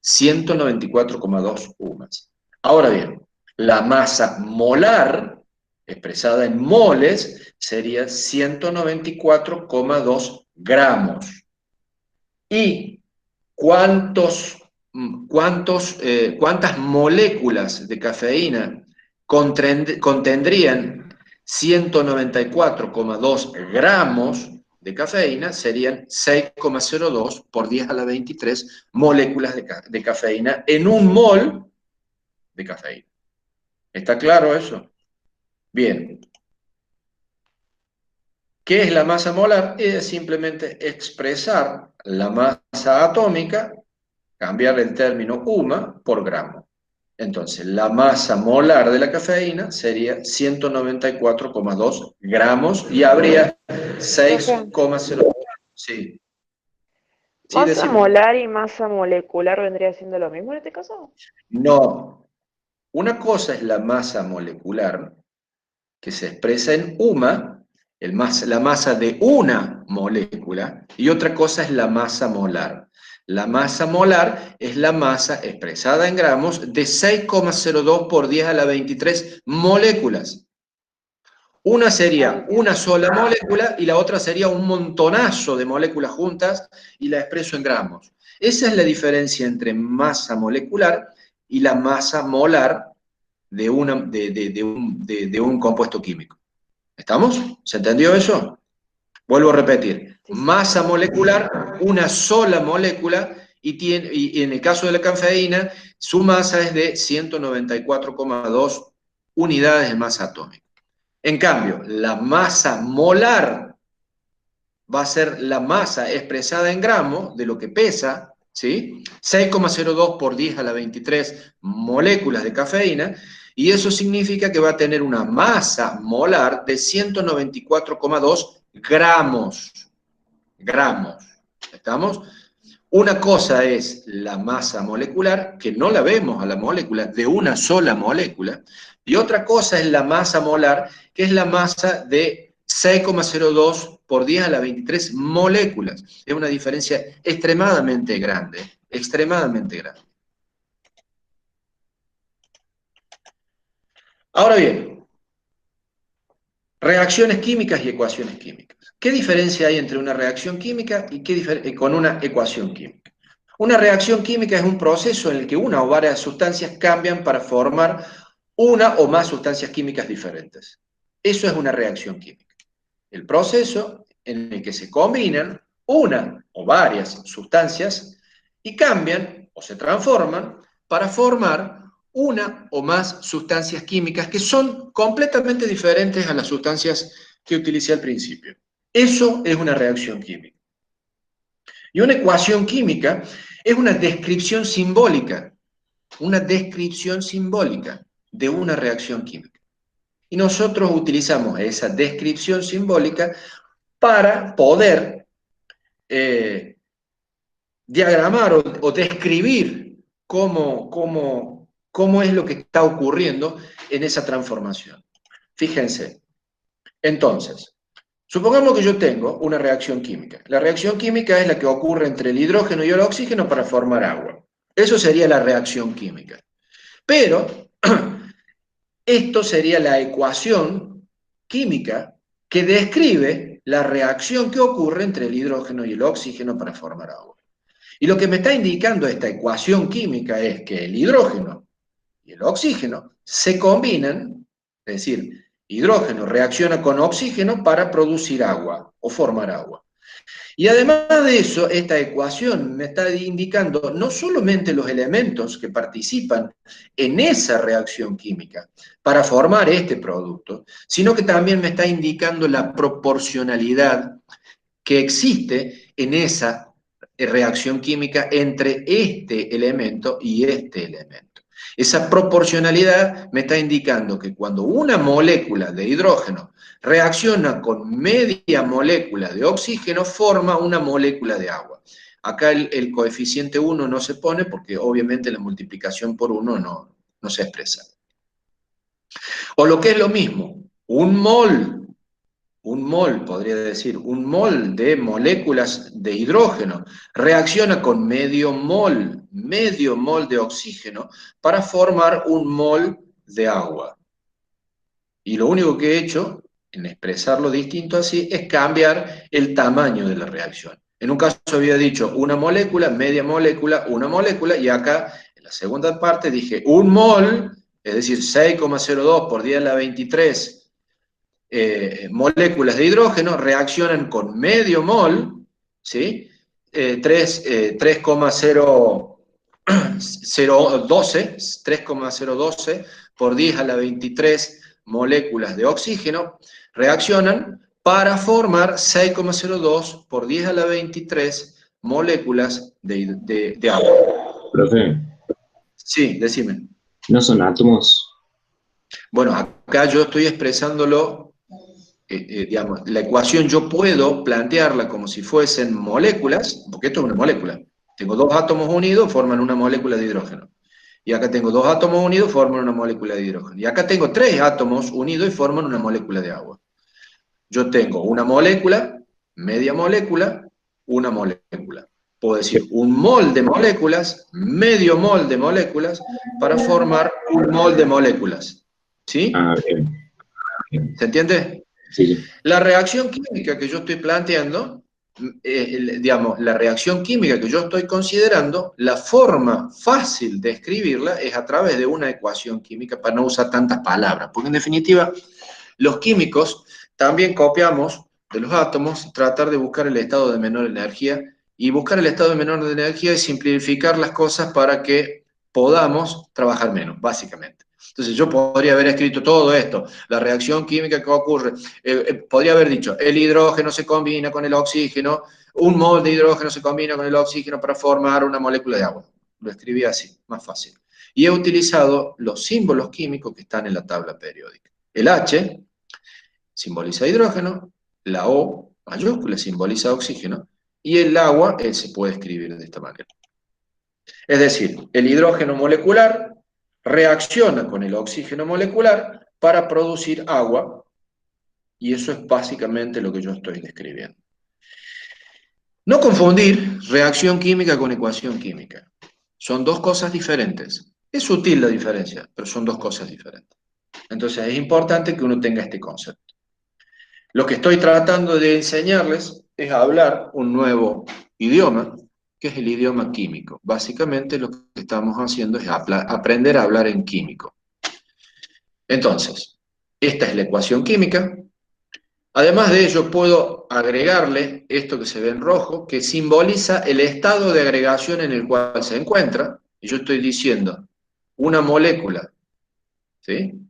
194,2 UMAS. Ahora bien, la masa molar, expresada en moles, sería 194,2 gramos. ¿Y cuántas moléculas de cafeína contendrían 194,2 gramos de cafeína? Serían 6,02 por 10 a la 23 moléculas de cafeína en un mol de cafeína. ¿Está claro eso? Bien. ¿Qué es la masa molar? Es simplemente expresar la masa atómica, cambiar el término UMA por gramo. Entonces, la masa molar de la cafeína sería 194,2 gramos y habría Profe, 6,0. Sí, sí, ¿masa decime. molar y masa molecular vendría siendo lo mismo en este caso? No, una cosa es la masa molecular, que se expresa en UMA, la masa de una molécula, y otra cosa es la masa molar. La masa molar es la masa expresada en gramos de 6,02 por 10 a la 23 moléculas. Una Ah, sería una entiendo. sola molécula y la otra sería un montonazo de moléculas juntas y la expreso en gramos. Esa es la diferencia entre masa molecular y la masa molar de un compuesto químico. ¿Estamos? ¿Se entendió eso? Vuelvo a repetir. Sí, sí. Masa molecular, una sola molécula, y en el caso de la cafeína, su masa es de 194,2 unidades de masa atómica. En cambio, la masa molar va a ser la masa expresada en gramos de lo que pesa, ¿sí? 6,02 por 10 a la 23 moléculas de cafeína, y eso significa que va a tener una masa molar de 194,2 gramos. Gramos. ¿Estamos? Una cosa es la masa molecular, que no la vemos a la molécula, de una sola molécula, y otra cosa es la masa molar, que es la masa de 6,02 por 10 a la 23 moléculas. Es una diferencia extremadamente grande, extremadamente grande. Ahora bien, reacciones químicas y ecuaciones químicas. ¿Qué diferencia hay entre una reacción química y con una ecuación química? Una reacción química es un proceso en el que una o varias sustancias cambian para formar una o más sustancias químicas diferentes. Eso es una reacción química. El proceso en el que se combinan una o varias sustancias y cambian o se transforman para formar una o más sustancias químicas que son completamente diferentes a las sustancias que utilicé al principio. Eso es una reacción química. Y una ecuación química es una descripción simbólica de una reacción química. Y nosotros utilizamos esa descripción simbólica para poder diagramar o describir cómo es lo que está ocurriendo en esa transformación. Fíjense, entonces, supongamos que yo tengo una reacción química. La reacción química es la que ocurre entre el hidrógeno y el oxígeno para formar agua. Eso sería la reacción química. Pero esto sería la ecuación química que describe la reacción que ocurre entre el hidrógeno y el oxígeno para formar agua. Y lo que me está indicando esta ecuación química es que el hidrógeno y el oxígeno se combinan, es decir, hidrógeno reacciona con oxígeno para producir agua o formar agua. Y además de eso, esta ecuación me está indicando no solamente los elementos que participan en esa reacción química para formar este producto, sino que también me está indicando la proporcionalidad que existe en esa reacción química entre este elemento y este elemento. Esa proporcionalidad me está indicando que cuando una molécula de hidrógeno reacciona con media molécula de oxígeno, forma una molécula de agua. Acá el coeficiente 1 no se pone porque obviamente la multiplicación por 1 no se expresa. O lo que es lo mismo, un mol, podría decir, un mol de moléculas de hidrógeno reacciona con medio mol de oxígeno para formar un mol de agua. Y lo único que he hecho, en expresarlo distinto así, es cambiar el tamaño de la reacción. En un caso había dicho una molécula, media molécula, una molécula, y acá, en la segunda parte, dije un mol, es decir, 6,02 por 10 a la 23 moléculas de hidrógeno reaccionan con medio mol, ¿sí? 3,012 por 10 a la 23 moléculas de oxígeno reaccionan para formar 6,02 por 10 a la 23 moléculas de agua. Profe, Sí, decime. ¿no son átomos? Bueno, acá yo estoy expresándolo, digamos, la ecuación yo puedo plantearla como si fuesen moléculas, porque esto es una molécula. Tengo dos átomos unidos, forman una molécula de hidrógeno. Y acá tengo dos átomos unidos, forman una molécula de hidrógeno. Y acá tengo tres átomos unidos y forman una molécula de agua. Yo tengo una molécula, media molécula, una molécula. Puedo decir un mol de moléculas, medio mol de moléculas, para formar un mol de moléculas. ¿Sí? Ah, bien. ¿Se entiende? Sí, sí. La reacción química que yo estoy planteando, digamos, la reacción química que yo estoy considerando, la forma fácil de escribirla es a través de una ecuación química para no usar tantas palabras, porque en definitiva los químicos también copiamos de los átomos tratar de buscar el estado de menor energía, y buscar el estado de menor energía es simplificar las cosas para que podamos trabajar menos, básicamente. Entonces yo podría haber escrito todo esto, la reacción química que ocurre, podría haber dicho, el hidrógeno se combina con el oxígeno, un mol de hidrógeno se combina con el oxígeno para formar una molécula de agua. Lo escribí así, más fácil. Y he utilizado los símbolos químicos que están en la tabla periódica. El H simboliza hidrógeno, la O mayúscula simboliza oxígeno, y el agua se puede escribir de esta manera. Es decir, el hidrógeno molecular reacciona con el oxígeno molecular para producir agua, y eso es básicamente lo que yo estoy describiendo. No confundir reacción química con ecuación química. Son dos cosas diferentes. Es sutil la diferencia, pero son dos cosas diferentes. Entonces es importante que uno tenga este concepto. Lo que estoy tratando de enseñarles es hablar un nuevo idioma, que es el idioma químico. Básicamente lo que estamos haciendo es aprender a hablar en químico. Entonces, esta es la ecuación química. Además de ello, puedo agregarle esto que se ve en rojo, que simboliza el estado de agregación en el cual se encuentra. Y yo estoy diciendo una molécula, ¿sí?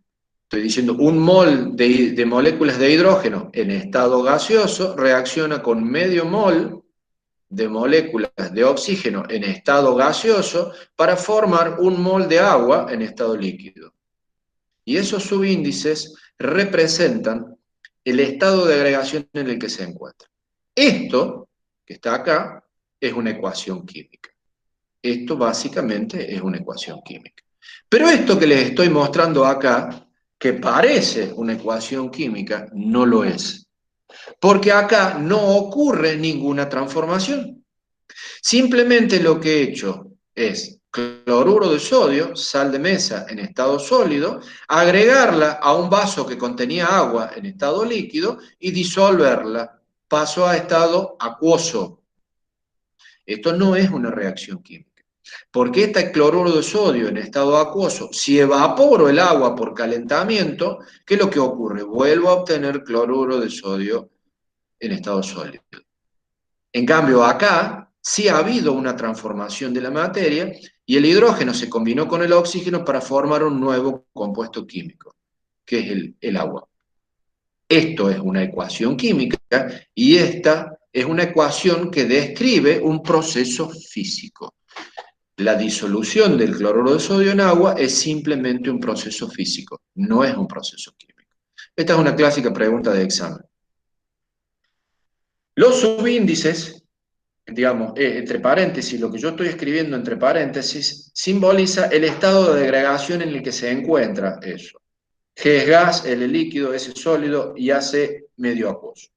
Estoy diciendo un mol de moléculas de hidrógeno en estado gaseoso reacciona con medio mol de moléculas de oxígeno en estado gaseoso para formar un mol de agua en estado líquido. Y esos subíndices representan el estado de agregación en el que se encuentra. Esto, que está acá, es una ecuación química. Esto básicamente es una ecuación química. Pero esto que les estoy mostrando acá, que parece una ecuación química, no lo es. Porque acá no ocurre ninguna transformación. Simplemente lo que he hecho es cloruro de sodio, sal de mesa en estado sólido, agregarla a un vaso que contenía agua en estado líquido y disolverla. Pasó a estado acuoso. Esto no es una reacción química. Porque este cloruro de sodio en estado acuoso, si evaporo el agua por calentamiento, ¿qué es lo que ocurre? Vuelvo a obtener cloruro de sodio en estado sólido. En cambio, acá sí ha habido una transformación de la materia y el hidrógeno se combinó con el oxígeno para formar un nuevo compuesto químico, que es el agua. Esto es una ecuación química y esta es una ecuación que describe un proceso físico. La disolución del cloruro de sodio en agua es simplemente un proceso físico, no es un proceso químico. Esta es una clásica pregunta de examen. Los subíndices, digamos, entre paréntesis, lo que yo estoy escribiendo entre paréntesis, simboliza el estado de degradación en el que se encuentra eso. G es gas, L es líquido, S es sólido y AC medio acuoso.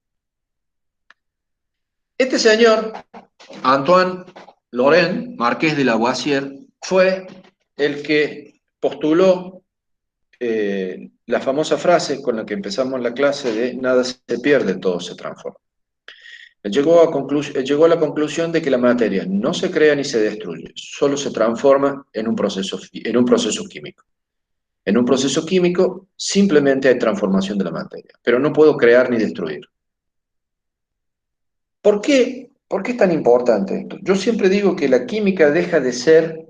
Este señor, Antoine Laurent, marqués de Lavoisier, fue el que postuló la famosa frase con la que empezamos la clase de nada se pierde, todo se transforma. Él llegó a la conclusión de que la materia no se crea ni se destruye, solo se transforma en un proceso químico. En un proceso químico simplemente hay transformación de la materia, pero no puedo crear ni destruir. ¿Por qué? ¿Por qué es tan importante esto? Yo siempre digo que la química deja de ser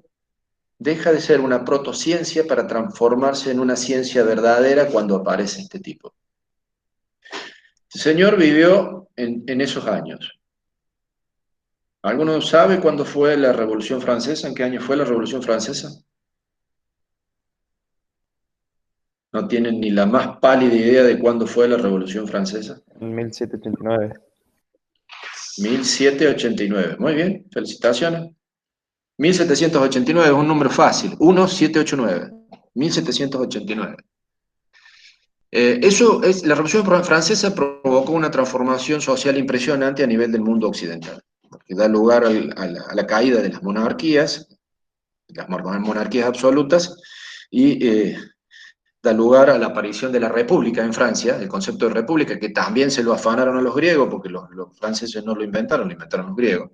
una protociencia para transformarse en una ciencia verdadera cuando aparece este tipo. El señor vivió en esos años. ¿Alguno sabe cuándo fue la Revolución Francesa? ¿En qué año fue la Revolución Francesa? ¿No tienen ni la más pálida idea de cuándo fue la Revolución Francesa? En 1789. 1789. Muy bien, felicitaciones. 1789 es un número fácil. 1789. 1789. La Revolución Francesa provocó una transformación social impresionante a nivel del mundo occidental, porque da lugar a la caída de las monarquías absolutas, y da lugar a la aparición de la república en Francia, el concepto de república, que también se lo afanaron a los griegos, porque los franceses no lo inventaron los griegos.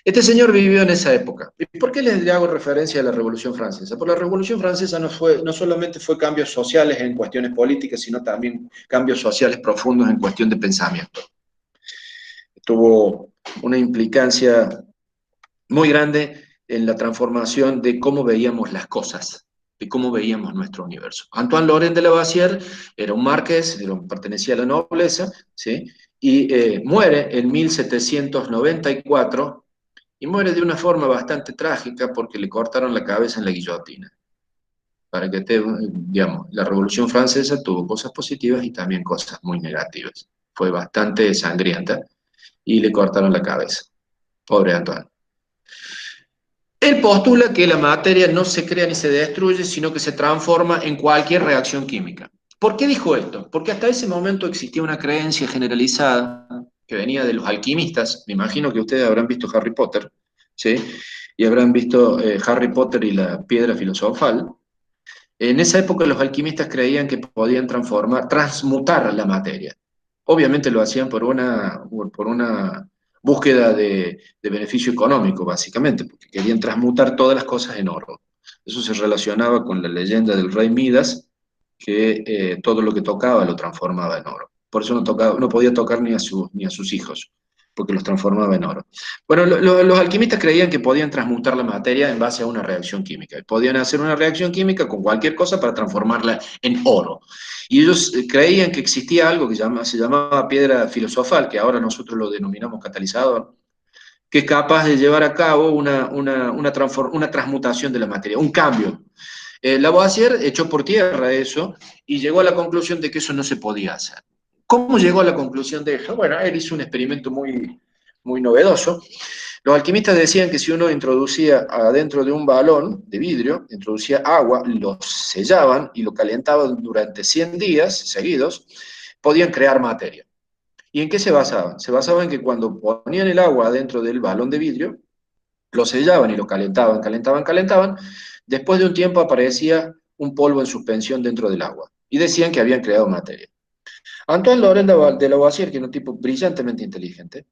Este señor vivió en esa época. ¿Y por qué les hago referencia a la Revolución Francesa? Porque la Revolución Francesa no solamente fue cambios sociales en cuestiones políticas, sino también cambios sociales profundos en cuestión de pensamiento. Tuvo una implicancia muy grande en la transformación de cómo veíamos las cosas, de cómo veíamos nuestro universo. Antoine Laurent de Lavoisier era un marqués, pertenecía a la nobleza, ¿sí? Y muere en 1794, y muere de una forma bastante trágica porque le cortaron la cabeza en la guillotina. Para que digamos, la Revolución Francesa tuvo cosas positivas y también cosas muy negativas. Fue bastante sangrienta y le cortaron la cabeza. Pobre Antoine. Él postula que la materia no se crea ni se destruye, sino que se transforma en cualquier reacción química. ¿Por qué dijo esto? Porque hasta ese momento existía una creencia generalizada que venía de los alquimistas. Me imagino que ustedes habrán visto Harry Potter, ¿sí? Y habrán visto Harry Potter y la piedra filosofal. En esa época los alquimistas creían que podían transmutar la materia. Obviamente lo hacían por una búsqueda de beneficio económico, básicamente, porque querían transmutar todas las cosas en oro. Eso se relacionaba con la leyenda del rey Midas, que todo lo que tocaba lo transformaba en oro. Por eso no podía tocar ni a sus hijos, porque los transformaba en oro. Bueno, los alquimistas creían que podían transmutar la materia en base a una reacción química. Podían hacer una reacción química con cualquier cosa para transformarla en oro. Y ellos creían que existía algo que se llamaba piedra filosofal, que ahora nosotros lo denominamos catalizador, que es capaz de llevar a cabo una transmutación de la materia, un cambio. Lavoisier echó por tierra eso y llegó a la conclusión de que eso no se podía hacer. ¿Cómo llegó a la conclusión de eso? Bueno, él hizo un experimento muy, muy novedoso. Los alquimistas decían que si uno introducía adentro de un balón de vidrio, introducía agua, lo sellaban y lo calentaban durante 100 días seguidos, podían crear materia. ¿Y en qué se basaban? Se basaban en que cuando ponían el agua dentro del balón de vidrio, Lo sellaban y lo calentaban, calentaban, calentaban. Después de un tiempo aparecía un polvo en suspensión dentro del agua. Y decían que habían creado materia. Antoine Laurent de Lavoisier, que era un tipo brillantemente inteligente,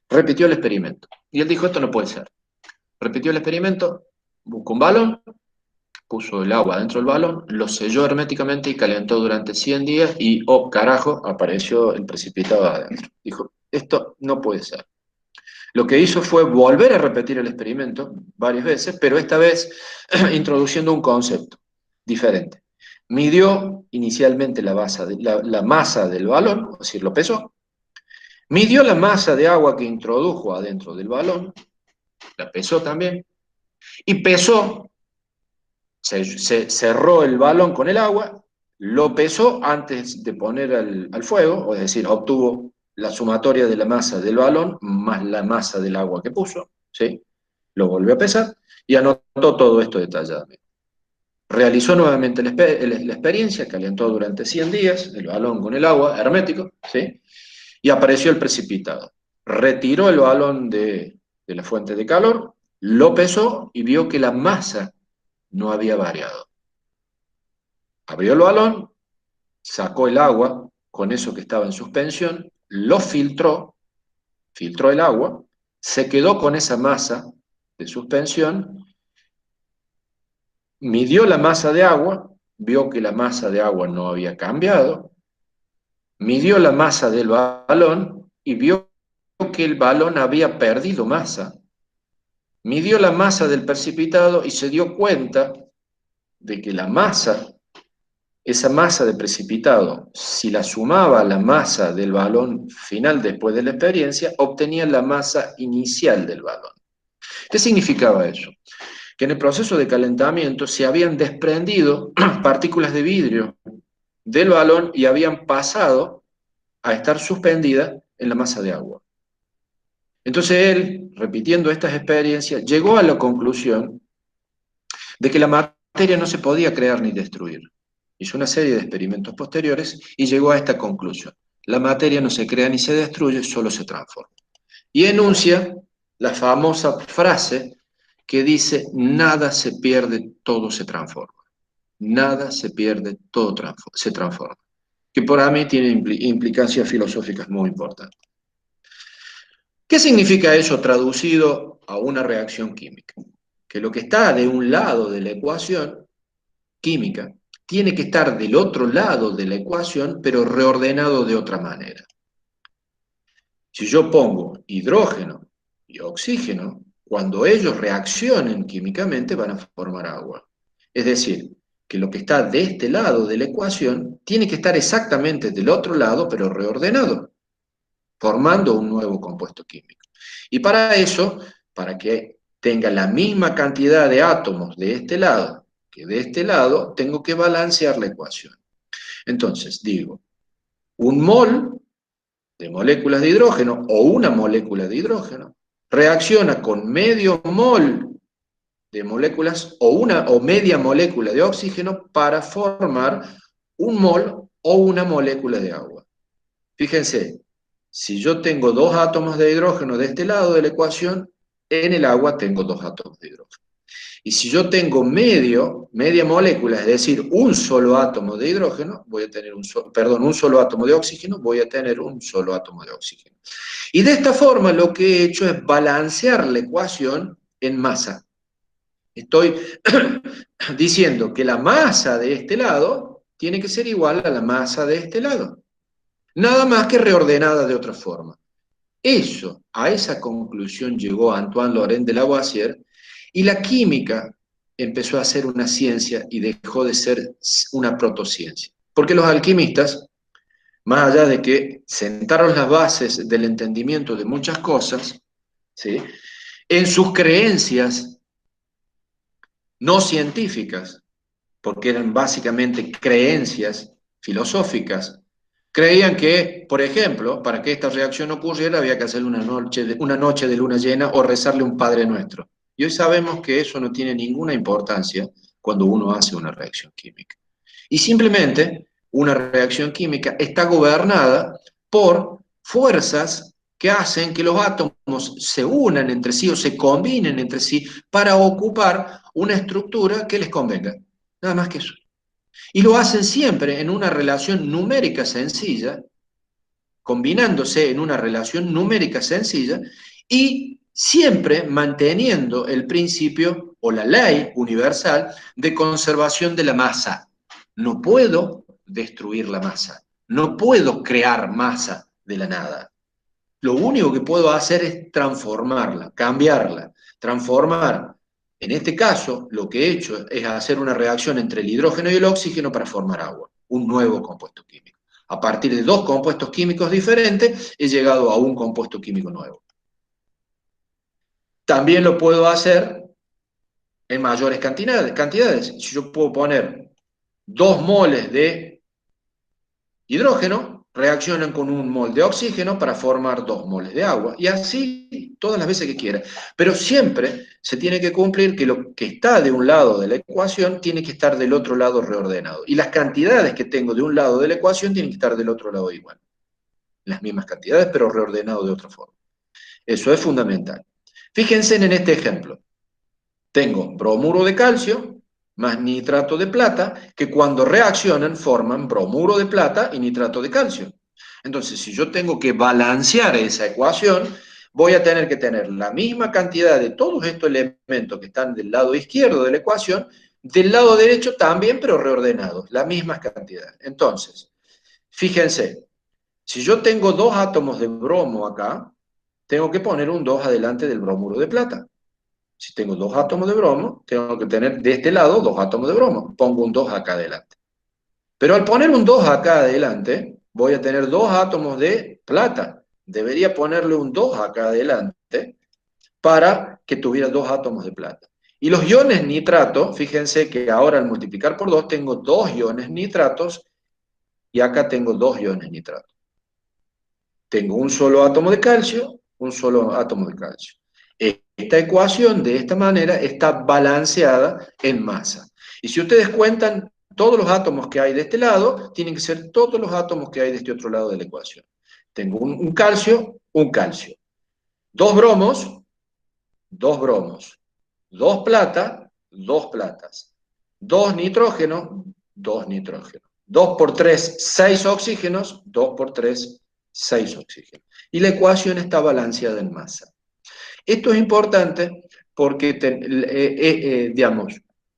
repitió el experimento. Y él dijo, esto no puede ser. Repitió el experimento, buscó un balón, puso el agua dentro del balón, lo selló herméticamente y calentó durante 100 días y, oh carajo, apareció el precipitado adentro. Dijo, esto no puede ser. Lo que hizo fue volver a repetir el experimento varias veces, pero esta vez introduciendo un concepto diferente. Midió inicialmente la masa del balón, es decir, lo pesó, midió la masa de agua que introdujo adentro del balón, la pesó también, y pesó, se cerró el balón con el agua, lo pesó antes de poner al fuego, es decir, obtuvo la sumatoria de la masa del balón más la masa del agua que puso, ¿sí? Lo volvió a pesar y anotó todo esto detalladamente. Realizó nuevamente la experiencia, calentó durante 100 días el balón con el agua hermético, ¿sí? Y apareció el precipitado. Retiró el balón de la fuente de calor, lo pesó y vio que la masa no había variado. Abrió el balón, sacó el agua con eso que estaba en suspensión, lo filtró el agua, se quedó con esa masa de suspensión, midió la masa de agua, vio que la masa de agua no había cambiado, midió la masa del balón y vio que el balón había perdido masa. Midió la masa del precipitado y se dio cuenta de que la masa, esa masa de precipitado, si la sumaba a la masa del balón final después de la experiencia, obtenía la masa inicial del balón. ¿Qué significaba eso? Que en el proceso de calentamiento se habían desprendido partículas de vidrio del balón y habían pasado a estar suspendidas en la masa de agua. Entonces él, repitiendo estas experiencias, llegó a la conclusión de que la materia no se podía crear ni destruir. Hizo una serie de experimentos posteriores y llegó a esta conclusión. La materia no se crea ni se destruye, solo se transforma. Y enuncia la famosa frase que dice, nada se pierde, todo se transforma. Nada se pierde, todo se transforma. Que para mí tiene implicancias filosóficas muy importantes. ¿Qué significa eso traducido a una reacción química? Que lo que está de un lado de la ecuación química tiene que estar del otro lado de la ecuación, pero reordenado de otra manera. Si yo pongo hidrógeno y oxígeno, cuando ellos reaccionen químicamente van a formar agua. Es decir, que lo que está de este lado de la ecuación tiene que estar exactamente del otro lado, pero reordenado, formando un nuevo compuesto químico. Y para eso, para que tenga la misma cantidad de átomos de este lado que de este lado, tengo que balancear la ecuación. Entonces, digo, un mol de moléculas de hidrógeno o una molécula de hidrógeno reacciona con medio mol de moléculas o media molécula de oxígeno para formar un mol o una molécula de agua. Fíjense, si yo tengo 2 átomos de hidrógeno de este lado de la ecuación, en el agua tengo 2 átomos de hidrógeno. Y si yo tengo media molécula, es decir, un solo átomo de hidrógeno, voy a tener un solo átomo de oxígeno, voy a tener un solo átomo de oxígeno. Y de esta forma lo que he hecho es balancear la ecuación en masa. Estoy diciendo que la masa de este lado tiene que ser igual a la masa de este lado. Nada más que reordenada de otra forma. A esa conclusión llegó Antoine Laurent de Lavoisier, y la química empezó a ser una ciencia y dejó de ser una protociencia. Porque los alquimistas, más allá de que sentaron las bases del entendimiento de muchas cosas, ¿sí?, en sus creencias no científicas, porque eran básicamente creencias filosóficas, creían que, por ejemplo, para que esta reacción ocurriera había que hacer una noche de luna llena o rezarle un Padre Nuestro. Y hoy sabemos que eso no tiene ninguna importancia cuando uno hace una reacción química. Y simplemente una reacción química está gobernada por fuerzas que hacen que los átomos se unan entre sí o se combinen entre sí para ocupar una estructura que les convenga. Nada más que eso. Y lo hacen siempre en una relación numérica sencilla, combinándose en una relación numérica sencilla y siempre manteniendo el principio o la ley universal de conservación de la masa. No puedo destruir la masa, no puedo crear masa de la nada. Lo único que puedo hacer es transformarla, cambiarla, transformar. En este caso, lo que he hecho es hacer una reacción entre el hidrógeno y el oxígeno para formar agua, un nuevo compuesto químico. A partir de dos compuestos químicos diferentes, he llegado a un compuesto químico nuevo. También lo puedo hacer en mayores cantidades. Si yo puedo poner 2 moles de hidrógeno, reaccionan con 1 mol de oxígeno para formar 2 moles de agua, y así todas las veces que quiera. Pero siempre se tiene que cumplir que lo que está de un lado de la ecuación tiene que estar del otro lado reordenado. Y las cantidades que tengo de un lado de la ecuación tienen que estar del otro lado igual. Las mismas cantidades, pero reordenado de otra forma. Eso es fundamental. Fíjense en este ejemplo. Tengo bromuro de calcio más nitrato de plata, que cuando reaccionan forman bromuro de plata y nitrato de calcio. Entonces, si yo tengo que balancear esa ecuación, voy a tener que tener la misma cantidad de todos estos elementos que están del lado izquierdo de la ecuación, del lado derecho también, pero reordenados, la misma cantidad. Entonces, fíjense, si yo tengo 2 átomos de bromo acá, tengo que poner un 2 adelante del bromuro de plata. Si tengo 2 átomos de bromo, tengo que tener de este lado 2 átomos de bromo. Pongo un 2 acá adelante. Pero al poner un 2 acá adelante, voy a tener 2 átomos de plata. Debería ponerle un 2 acá adelante para que tuviera 2 átomos de plata. Y los iones nitrato, fíjense que ahora al multiplicar por 2 tengo 2 iones nitratos y acá tengo 2 iones nitratos. Tengo un solo átomo de calcio, un solo átomo de calcio. Esta ecuación de esta manera está balanceada en masa. Y si ustedes cuentan todos los átomos que hay de este lado, tienen que ser todos los átomos que hay de este otro lado de la ecuación. Tengo un calcio, 2 bromos, 2 bromos, 2 plata, 2 platas, 2 nitrógeno, 2 nitrógenos, 2 por 3, 6 oxígenos, 2 por 3, 6 oxígenos. Y la ecuación está balanceada en masa. Esto es importante porque, digamos,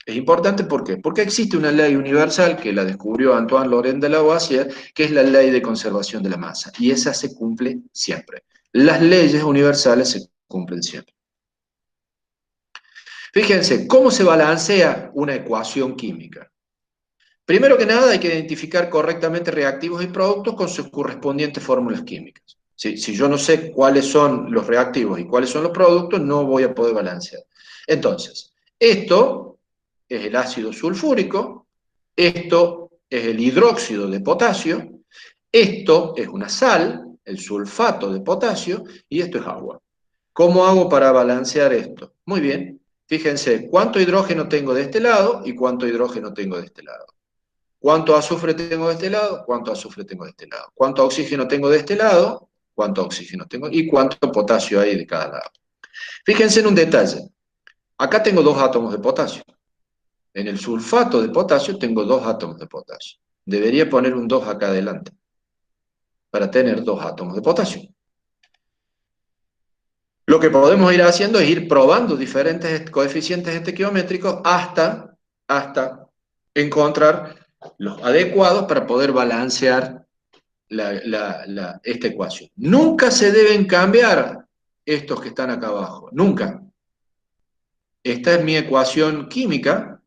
es importante ¿por qué? Porque existe una ley universal que la descubrió Antoine Laurent de Lavoisier, que es la ley de conservación de la masa, y esa se cumple siempre. Las leyes universales se cumplen siempre. Fíjense, ¿cómo se balancea una ecuación química? Primero que nada, hay que identificar correctamente reactivos y productos con sus correspondientes fórmulas químicas. Si yo no sé cuáles son los reactivos y cuáles son los productos, no voy a poder balancear. Entonces, esto es el ácido sulfúrico, esto es el hidróxido de potasio, esto es una sal, el sulfato de potasio, y esto es agua. ¿Cómo hago para balancear esto? Muy bien, fíjense cuánto hidrógeno tengo de este lado y cuánto hidrógeno tengo de este lado. ¿Cuánto azufre tengo de este lado? ¿Cuánto azufre tengo de este lado? ¿Cuánto oxígeno tengo de este lado? ¿Cuánto oxígeno tengo? ¿Y cuánto potasio hay de cada lado? Fíjense en un detalle. Acá tengo 2 átomos de potasio. En el sulfato de potasio tengo 2 átomos de potasio. Debería poner un 2 acá adelante para tener 2 átomos de potasio. Lo que podemos ir haciendo es ir probando diferentes coeficientes estequiométricos hasta encontrar los adecuados para poder balancear esta ecuación. Nunca se deben cambiar estos que están acá abajo, nunca. Esta es mi ecuación química,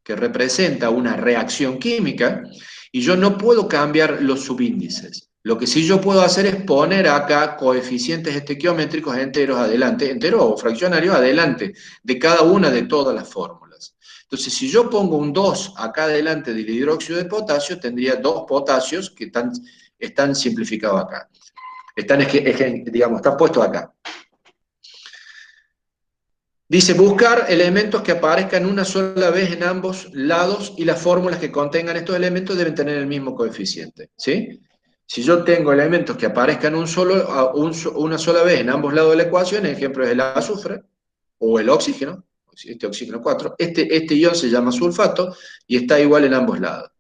que representa una reacción química, y yo no puedo cambiar los subíndices. Lo que sí yo puedo hacer es poner acá coeficientes estequiométricos enteros adelante, enteros o fraccionarios adelante, de cada una de todas las fórmulas. Entonces, si yo pongo un 2 acá adelante del hidróxido de potasio, tendría 2 potasios que están simplificados acá. Digamos, están puestos acá. Dice, buscar elementos que aparezcan una sola vez en ambos lados y las fórmulas que contengan estos elementos deben tener el mismo coeficiente, ¿sí? Si yo tengo elementos que aparezcan una sola vez en ambos lados de la ecuación, el ejemplo es el azufre o el oxígeno, este oxígeno 4, este ion se llama sulfato y está igual en ambos lados.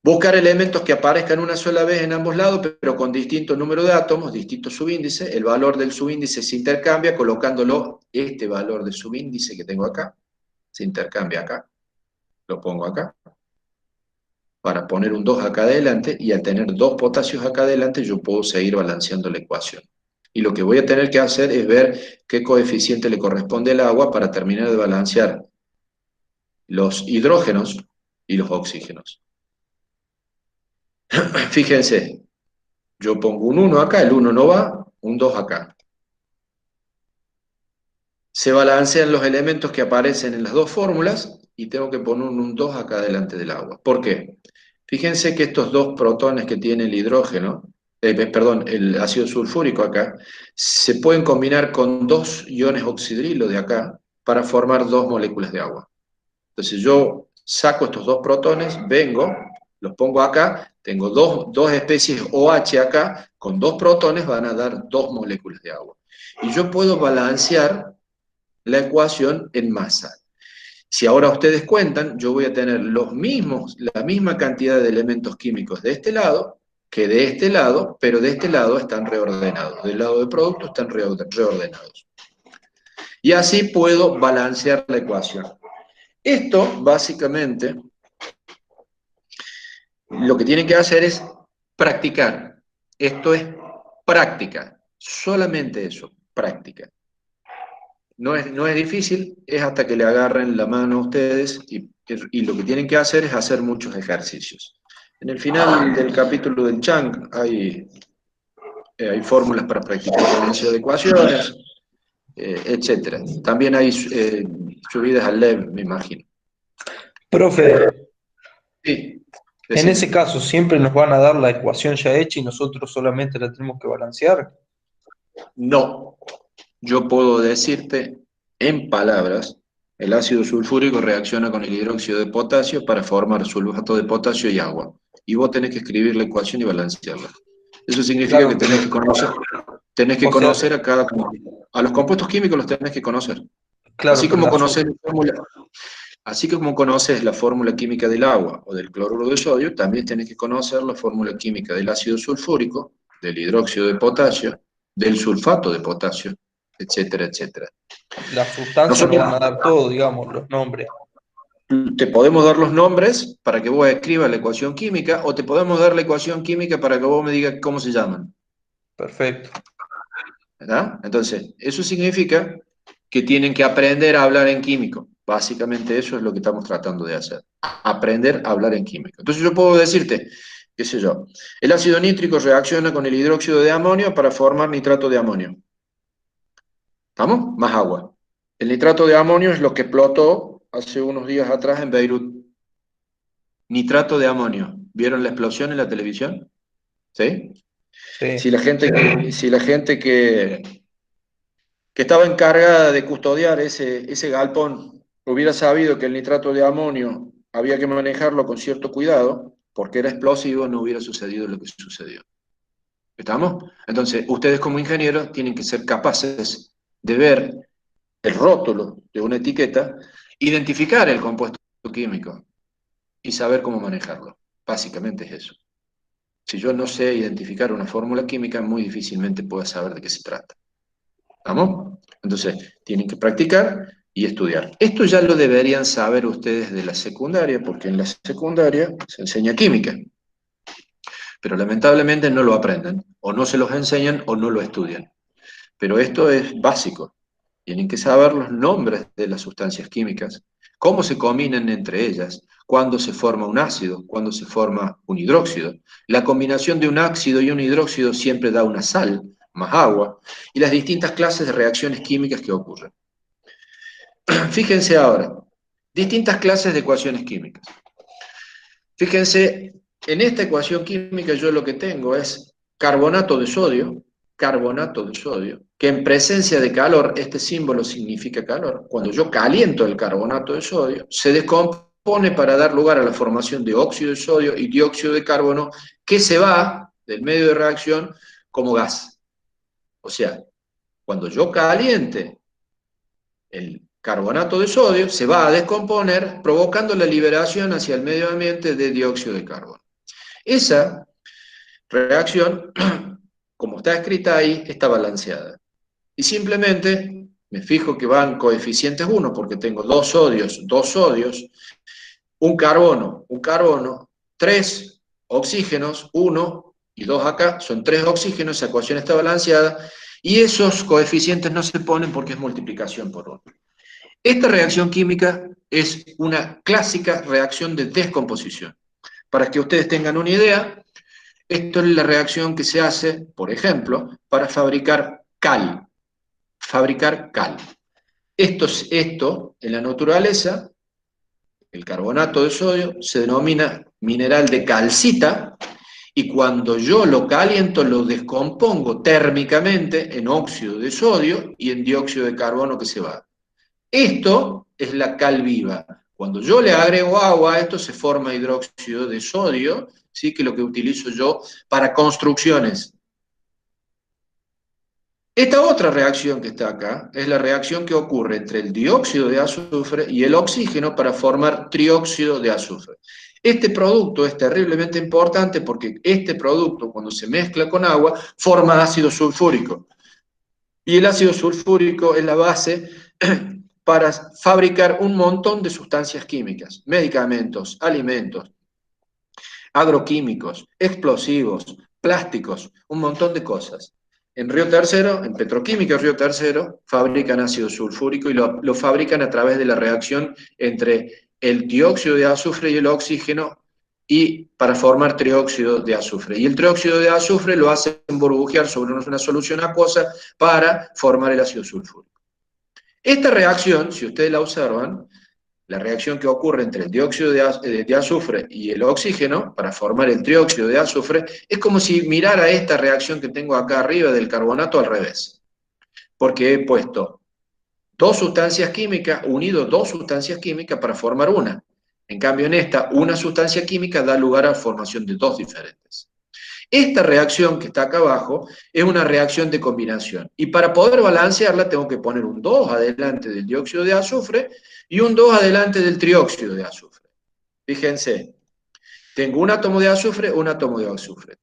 Buscar elementos que aparezcan una sola vez en ambos lados, pero con distinto número de átomos, distinto subíndice. El valor del subíndice se intercambia colocándolo, este valor de subíndice que tengo acá, se intercambia acá, lo pongo acá, para poner un 2 acá adelante, y al tener 2 potasios acá adelante, yo puedo seguir balanceando la ecuación. Y lo que voy a tener que hacer es ver qué coeficiente le corresponde al agua para terminar de balancear los hidrógenos y los oxígenos. Fíjense, yo pongo un 1 acá, el 1 no va, un 2 acá. Se balancean los elementos que aparecen en las dos fórmulas y tengo que poner un 2 acá delante del agua. ¿Por qué? Fíjense que estos dos protones que tiene el hidrógeno, el ácido sulfúrico acá, se pueden combinar con 2 iones oxidrilo de acá para formar 2 moléculas de agua. Entonces yo saco estos 2 protones, vengo, los pongo acá, tengo dos especies OH acá, con 2 protones van a dar 2 moléculas de agua. Y yo puedo balancear la ecuación en masa. Si ahora ustedes cuentan, yo voy a tener la misma cantidad de elementos químicos de este lado que de este lado, pero de este lado están reordenados. Del lado de producto están reordenados. Y así puedo balancear la ecuación. Esto, básicamente, lo que tienen que hacer es practicar. Esto es práctica. Solamente eso, práctica. No es difícil, es hasta que le agarren la mano a ustedes y lo que tienen que hacer es hacer muchos ejercicios. En el final del capítulo del Chang hay fórmulas para practicar balanceo de ecuaciones, etc. También hay subidas al LEV, me imagino. Profe, Sí, en decime. ese caso siempre nos van a dar la ecuación ya hecha y nosotros solamente la tenemos que balancear. No, yo puedo decirte en palabras, el ácido sulfúrico reacciona con el hidróxido de potasio para formar sulfato de potasio y agua. Y vos tenés que escribir la ecuación y balancearla. Eso significa Claro, que tenés que o sea, conocer a los compuestos químicos los tenés que conocer. claro, Así pero como conoces la fórmula química del agua o del cloruro de sodio, también tenés que conocer la fórmula química del ácido sulfúrico, del hidróxido de potasio, del sulfato de potasio, etcétera, etcétera. las sustancias nos van a dar todo, digamos, los nombres. Te podemos dar los nombres para que vos escribas la ecuación química, o te podemos dar la ecuación química para que vos me digas cómo se llaman. Perfecto. ¿Verdad? Entonces, eso significa que tienen que aprender a hablar en químico. Básicamente eso es lo que estamos tratando de hacer. Aprender a hablar en químico. Entonces yo puedo decirte, qué sé yo, el ácido nítrico reacciona con el hidróxido de amonio para formar nitrato de amonio. ¿Estamos? Más agua. El nitrato de amonio es lo que explotó hace unos días atrás en Beirut. Nitrato de amonio. ¿Vieron la explosión en la televisión? ¿Sí? Sí. Si la gente que estaba encargada de custodiar ese galpón hubiera sabido que el nitrato de amonio había que manejarlo con cierto cuidado, porque era explosivo, no hubiera sucedido lo que sucedió. ¿Estamos? Entonces, ustedes como ingenieros tienen que ser capaces de ver el rótulo de una etiqueta, identificar el compuesto químico y saber cómo manejarlo. Básicamente es eso. Si yo no sé identificar una fórmula química, muy difícilmente puedo saber de qué se trata. ¿Vamos? Entonces, tienen que practicar y estudiar. Esto ya lo deberían saber ustedes de la secundaria, porque en la secundaria se enseña química. Pero lamentablemente no lo aprenden, o no se los enseñan, o no lo estudian. Pero esto es básico. Tienen que saber los nombres de las sustancias químicas, cómo se combinan entre ellas, cuándo se forma un ácido, cuándo se forma un hidróxido. La combinación de un ácido y un hidróxido siempre da una sal, más agua, y las distintas clases de reacciones químicas que ocurren. Fíjense ahora, distintas clases de ecuaciones químicas. Fíjense, en esta ecuación química yo lo que tengo es carbonato de sodio, que en presencia de calor, este símbolo significa calor. Cuando yo caliento el carbonato de sodio, se descompone descompone para dar lugar a la formación de óxido de sodio y dióxido de carbono, que se va del medio de reacción como gas. O sea, cuando yo caliente el carbonato de sodio, se va a descomponer, provocando la liberación hacia el medio ambiente de dióxido de carbono. Esa reacción, como está escrita ahí, está balanceada. Y simplemente me fijo que van coeficientes 1, porque tengo dos sodios, un carbono, 3 oxígenos, 1 y 2 acá, son 3 oxígenos, esa ecuación está balanceada, y esos coeficientes no se ponen porque es multiplicación por 1. Esta reacción química es una clásica reacción de descomposición. Para que ustedes tengan una idea, esto es la reacción que se hace, por ejemplo, para fabricar cal. Esto en la naturaleza, el carbonato de sodio, se denomina mineral de calcita, y cuando yo lo caliento, lo descompongo térmicamente en óxido de sodio y en dióxido de carbono que se va. Esto es la cal viva. Cuando yo le agrego agua a esto, se forma hidróxido de sodio, ¿sí? Que es lo que utilizo yo para construcciones. Esta otra reacción que está acá es la reacción que ocurre entre el dióxido de azufre y el oxígeno para formar trióxido de azufre. Este producto es terriblemente importante porque este producto, cuando se mezcla con agua, forma ácido sulfúrico. Y el ácido sulfúrico es la base para fabricar un montón de sustancias químicas, medicamentos, alimentos, agroquímicos, explosivos, plásticos, un montón de cosas. En Río Tercero, en Petroquímica Río Tercero, fabrican ácido sulfúrico y lo fabrican a través de la reacción entre el dióxido de azufre y el oxígeno, y para formar trióxido de azufre. Y el trióxido de azufre lo hacen burbujear sobre una solución acuosa para formar el ácido sulfúrico. Esta reacción, si ustedes la observan, la reacción que ocurre entre el dióxido de azufre y el oxígeno para formar el trióxido de azufre, es como si mirara esta reacción que tengo acá arriba del carbonato al revés. Porque he puesto dos sustancias químicas, unido dos sustancias químicas para formar una. En cambio, en esta, una sustancia química da lugar a la formación de dos diferentes. Esta reacción que está acá abajo es una reacción de combinación. Y para poder balancearla tengo que poner un 2 adelante del dióxido de azufre y un 2 adelante del trióxido de azufre. Fíjense, tengo un átomo de azufre, un átomo de azufre.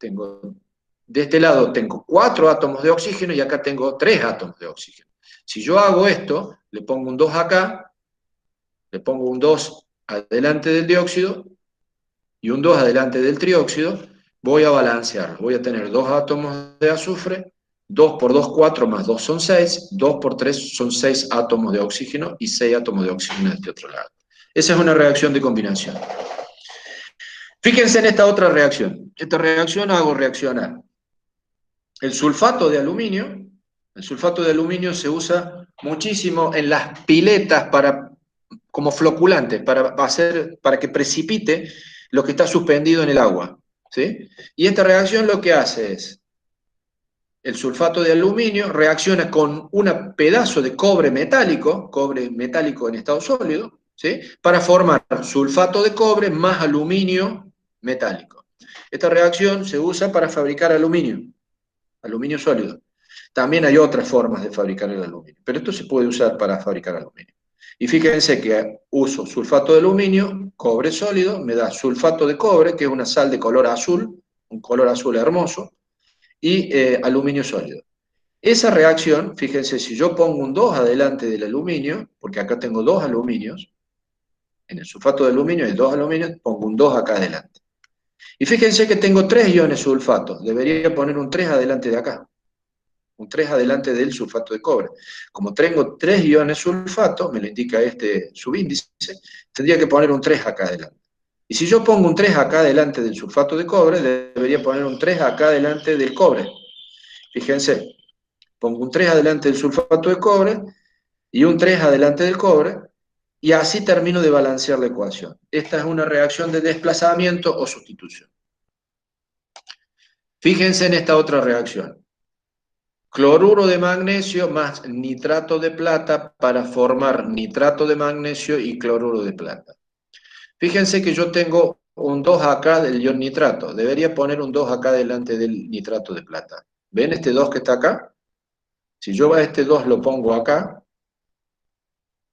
De este lado tengo 4 átomos de oxígeno y acá tengo 3 átomos de oxígeno. Si yo hago esto, le pongo un 2 acá, le pongo un 2 adelante del dióxido y un 2 adelante del trióxido, voy a balancearlo. Voy a tener 2 átomos de azufre, 2 por 2, 4, más 2 son 6, 2 por 3 son 6 átomos de oxígeno y 6 átomos de oxígeno de este otro lado. Esa es una reacción de combinación. Fíjense en esta otra reacción. Esta reacción hago reaccionar el sulfato de aluminio. El sulfato de aluminio se usa muchísimo en las piletas como floculante, para que precipite lo que está suspendido en el agua, ¿sí? Y esta reacción lo que hace es, el sulfato de aluminio reacciona con un pedazo de cobre metálico en estado sólido, ¿sí? Para formar sulfato de cobre más aluminio metálico. Esta reacción se usa para fabricar aluminio sólido. También hay otras formas de fabricar el aluminio, pero esto se puede usar para fabricar aluminio. Y fíjense que uso sulfato de aluminio, cobre sólido, me da sulfato de cobre, que es una sal de color azul, un color azul hermoso, y aluminio sólido. Esa reacción, fíjense, si yo pongo un 2 adelante del aluminio, porque acá tengo 2 aluminios, en el sulfato de aluminio hay 2 aluminios, pongo un 2 acá adelante. Y fíjense que tengo 3 iones sulfato, debería poner un 3 adelante de acá, un 3 adelante del sulfato de cobre. Como tengo 3 iones sulfato, me lo indica este subíndice, tendría que poner un 3 acá adelante. Y si yo pongo un 3 acá adelante del sulfato de cobre, debería poner un 3 acá adelante del cobre. Fíjense, pongo un 3 adelante del sulfato de cobre y un 3 adelante del cobre, y así termino de balancear la ecuación. Esta es una reacción de desplazamiento o sustitución. Fíjense en esta otra reacción. Cloruro de magnesio más nitrato de plata para formar nitrato de magnesio y cloruro de plata. Fíjense que yo tengo un 2 acá del ion nitrato. Debería poner un 2 acá delante del nitrato de plata. ¿Ven este 2 que está acá? Si yo a este 2 lo pongo acá,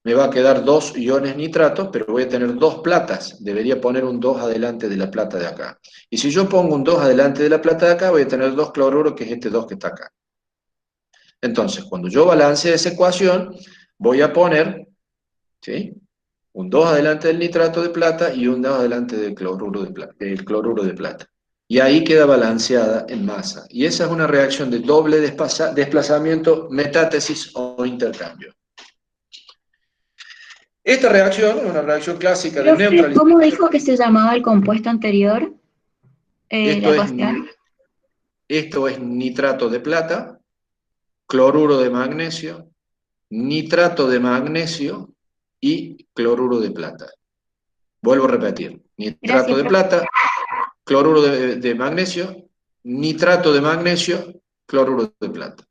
me va a quedar 2 iones nitratos, pero voy a tener 2 platas. Debería poner un 2 adelante de la plata de acá. Y si yo pongo un 2 adelante de la plata de acá, voy a tener 2 cloruros, que es este 2 que está acá. Entonces, cuando yo balancee esa ecuación, voy a poner, ¿sí?, un 2 adelante del nitrato de plata y un 2 adelante del cloruro de plata. Y ahí queda balanceada en masa. Y esa es una reacción de doble desplazamiento, metátesis o intercambio. Esta reacción es una reacción clásica de Profe, ¿cómo neutralización. dijo que se llamaba el compuesto anterior? La ecuación. Esto es nitrato de plata, cloruro de magnesio, nitrato de magnesio y cloruro de plata. Vuelvo a repetir, nitrato Gracias, de profe. plata, cloruro de magnesio, nitrato de magnesio, cloruro de plata.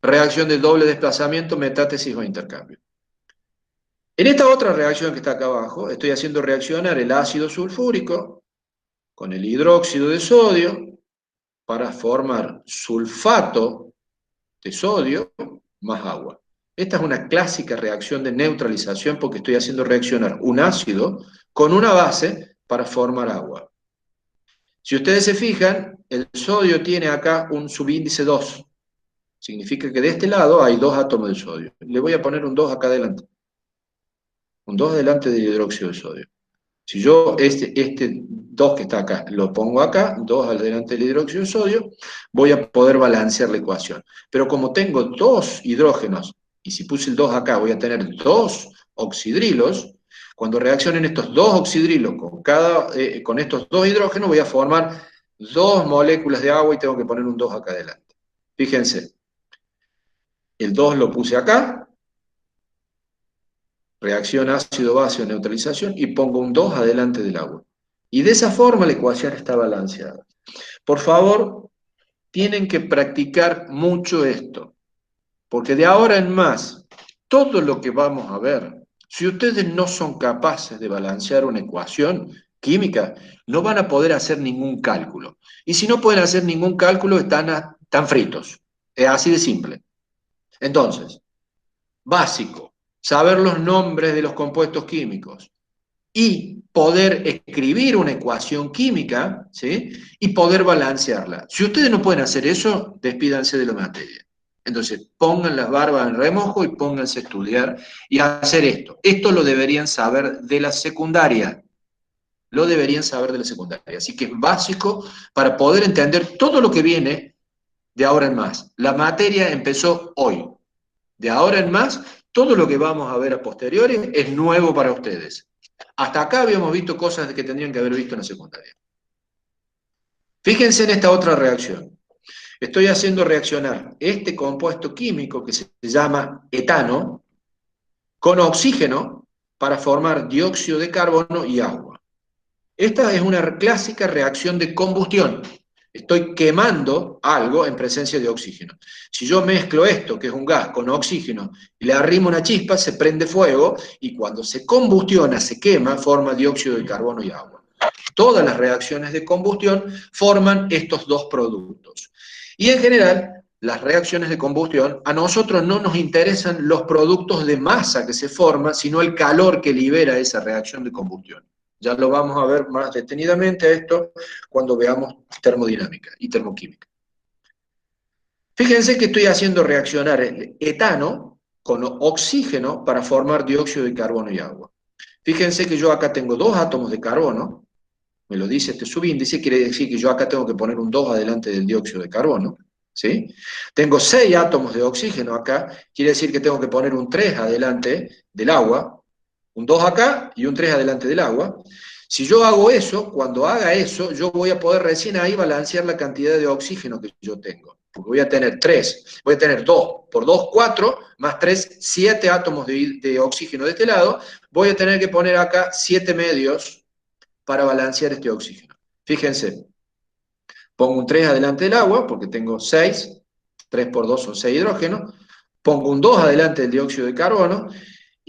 Reacción de doble desplazamiento, metátesis o intercambio. En esta otra reacción que está acá abajo, estoy haciendo reaccionar el ácido sulfúrico con el hidróxido de sodio para formar sulfato de sodio más agua. Esta es una clásica reacción de neutralización porque estoy haciendo reaccionar un ácido con una base para formar agua. Si ustedes se fijan, el sodio tiene acá un subíndice 2. Significa que de este lado hay 2 átomos de sodio. Le voy a poner un 2 acá adelante. Un 2 adelante del hidróxido de sodio. Si yo este 2 que está acá lo pongo acá, 2 adelante del hidróxido de sodio, voy a poder balancear la ecuación. Pero como tengo 2 hidrógenos, y si puse el 2 acá voy a tener 2 oxidrilos, cuando reaccionen estos 2 oxidrilos con estos 2 hidrógenos, voy a formar 2 moléculas de agua y tengo que poner un 2 acá adelante. Fíjense, el 2 lo puse acá, reacción ácido-base o neutralización, y pongo un 2 adelante del agua. Y de esa forma la ecuación está balanceada. Por favor, tienen que practicar mucho esto, porque de ahora en más, todo lo que vamos a ver, si ustedes no son capaces de balancear una ecuación química, no van a poder hacer ningún cálculo. Y si no pueden hacer ningún cálculo, están fritos. Es así de simple. Entonces, básico, saber los nombres de los compuestos químicos y poder escribir una ecuación química, ¿sí?, y poder balancearla. Si ustedes no pueden hacer eso, despídanse de la materia. Entonces, pongan las barbas en remojo y pónganse a estudiar y a hacer esto. Esto lo deberían saber de la secundaria. Lo deberían saber de la secundaria. Así que es básico para poder entender todo lo que viene de ahora en más. La materia empezó hoy. De ahora en más, todo lo que vamos a ver a posteriori es nuevo para ustedes. Hasta acá habíamos visto cosas que tendrían que haber visto en la secundaria. Fíjense en esta otra reacción. Estoy haciendo reaccionar este compuesto químico que se llama etano con oxígeno para formar dióxido de carbono y agua. Esta es una clásica reacción de combustión. Estoy quemando algo en presencia de oxígeno. Si yo mezclo esto, que es un gas, con oxígeno, y le arrimo una chispa, se prende fuego, y cuando se combustiona, se quema, forma dióxido de carbono y agua. Todas las reacciones de combustión forman estos dos productos. Y en general, las reacciones de combustión, a nosotros no nos interesan los productos de masa que se forman, sino el calor que libera esa reacción de combustión. Ya lo vamos a ver más detenidamente esto cuando veamos termodinámica y termoquímica. Fíjense que estoy haciendo reaccionar el etano con oxígeno para formar dióxido de carbono y agua. Fíjense que yo acá tengo 2 átomos de carbono, me lo dice este subíndice, quiere decir que yo acá tengo que poner un 2 adelante del dióxido de carbono, ¿sí? Tengo 6 átomos de oxígeno acá, quiere decir que tengo que poner un 3 adelante del agua, un 2 acá y un 3 adelante del agua. Si yo hago eso, cuando haga eso, yo voy a poder recién ahí balancear la cantidad de oxígeno que yo tengo. Porque voy a tener 3, voy a tener 2, por 2, 4, más 3, 7 átomos de oxígeno de este lado. Voy a tener que poner acá 7 medios para balancear este oxígeno. Fíjense, pongo un 3 adelante del agua, porque tengo 6, 3 por 2 son 6 hidrógenos, pongo un 2 adelante del dióxido de carbono,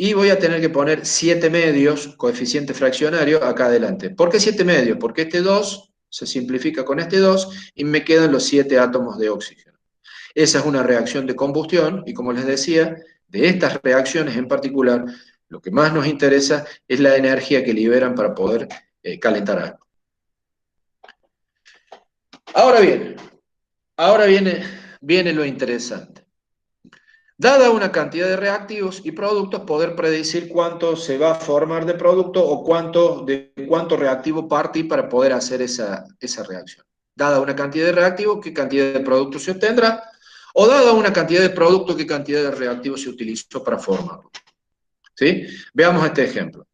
y voy a tener que poner 7 medios, coeficiente fraccionario, acá adelante. ¿Por qué 7 medios? Porque este 2 se simplifica con este 2 y me quedan los 7 átomos de oxígeno. Esa es una reacción de combustión y como les decía, de estas reacciones en particular, lo que más nos interesa es la energía que liberan para poder calentar algo. Ahora viene lo interesante. Dada una cantidad de reactivos y productos, poder predecir cuánto se va a formar de producto o de cuánto reactivo parte para poder hacer esa reacción. Dada una cantidad de reactivos, qué cantidad de producto se obtendrá, o dada una cantidad de producto, qué cantidad de reactivos se utilizó para formarlo. ¿Sí? Veamos este ejemplo.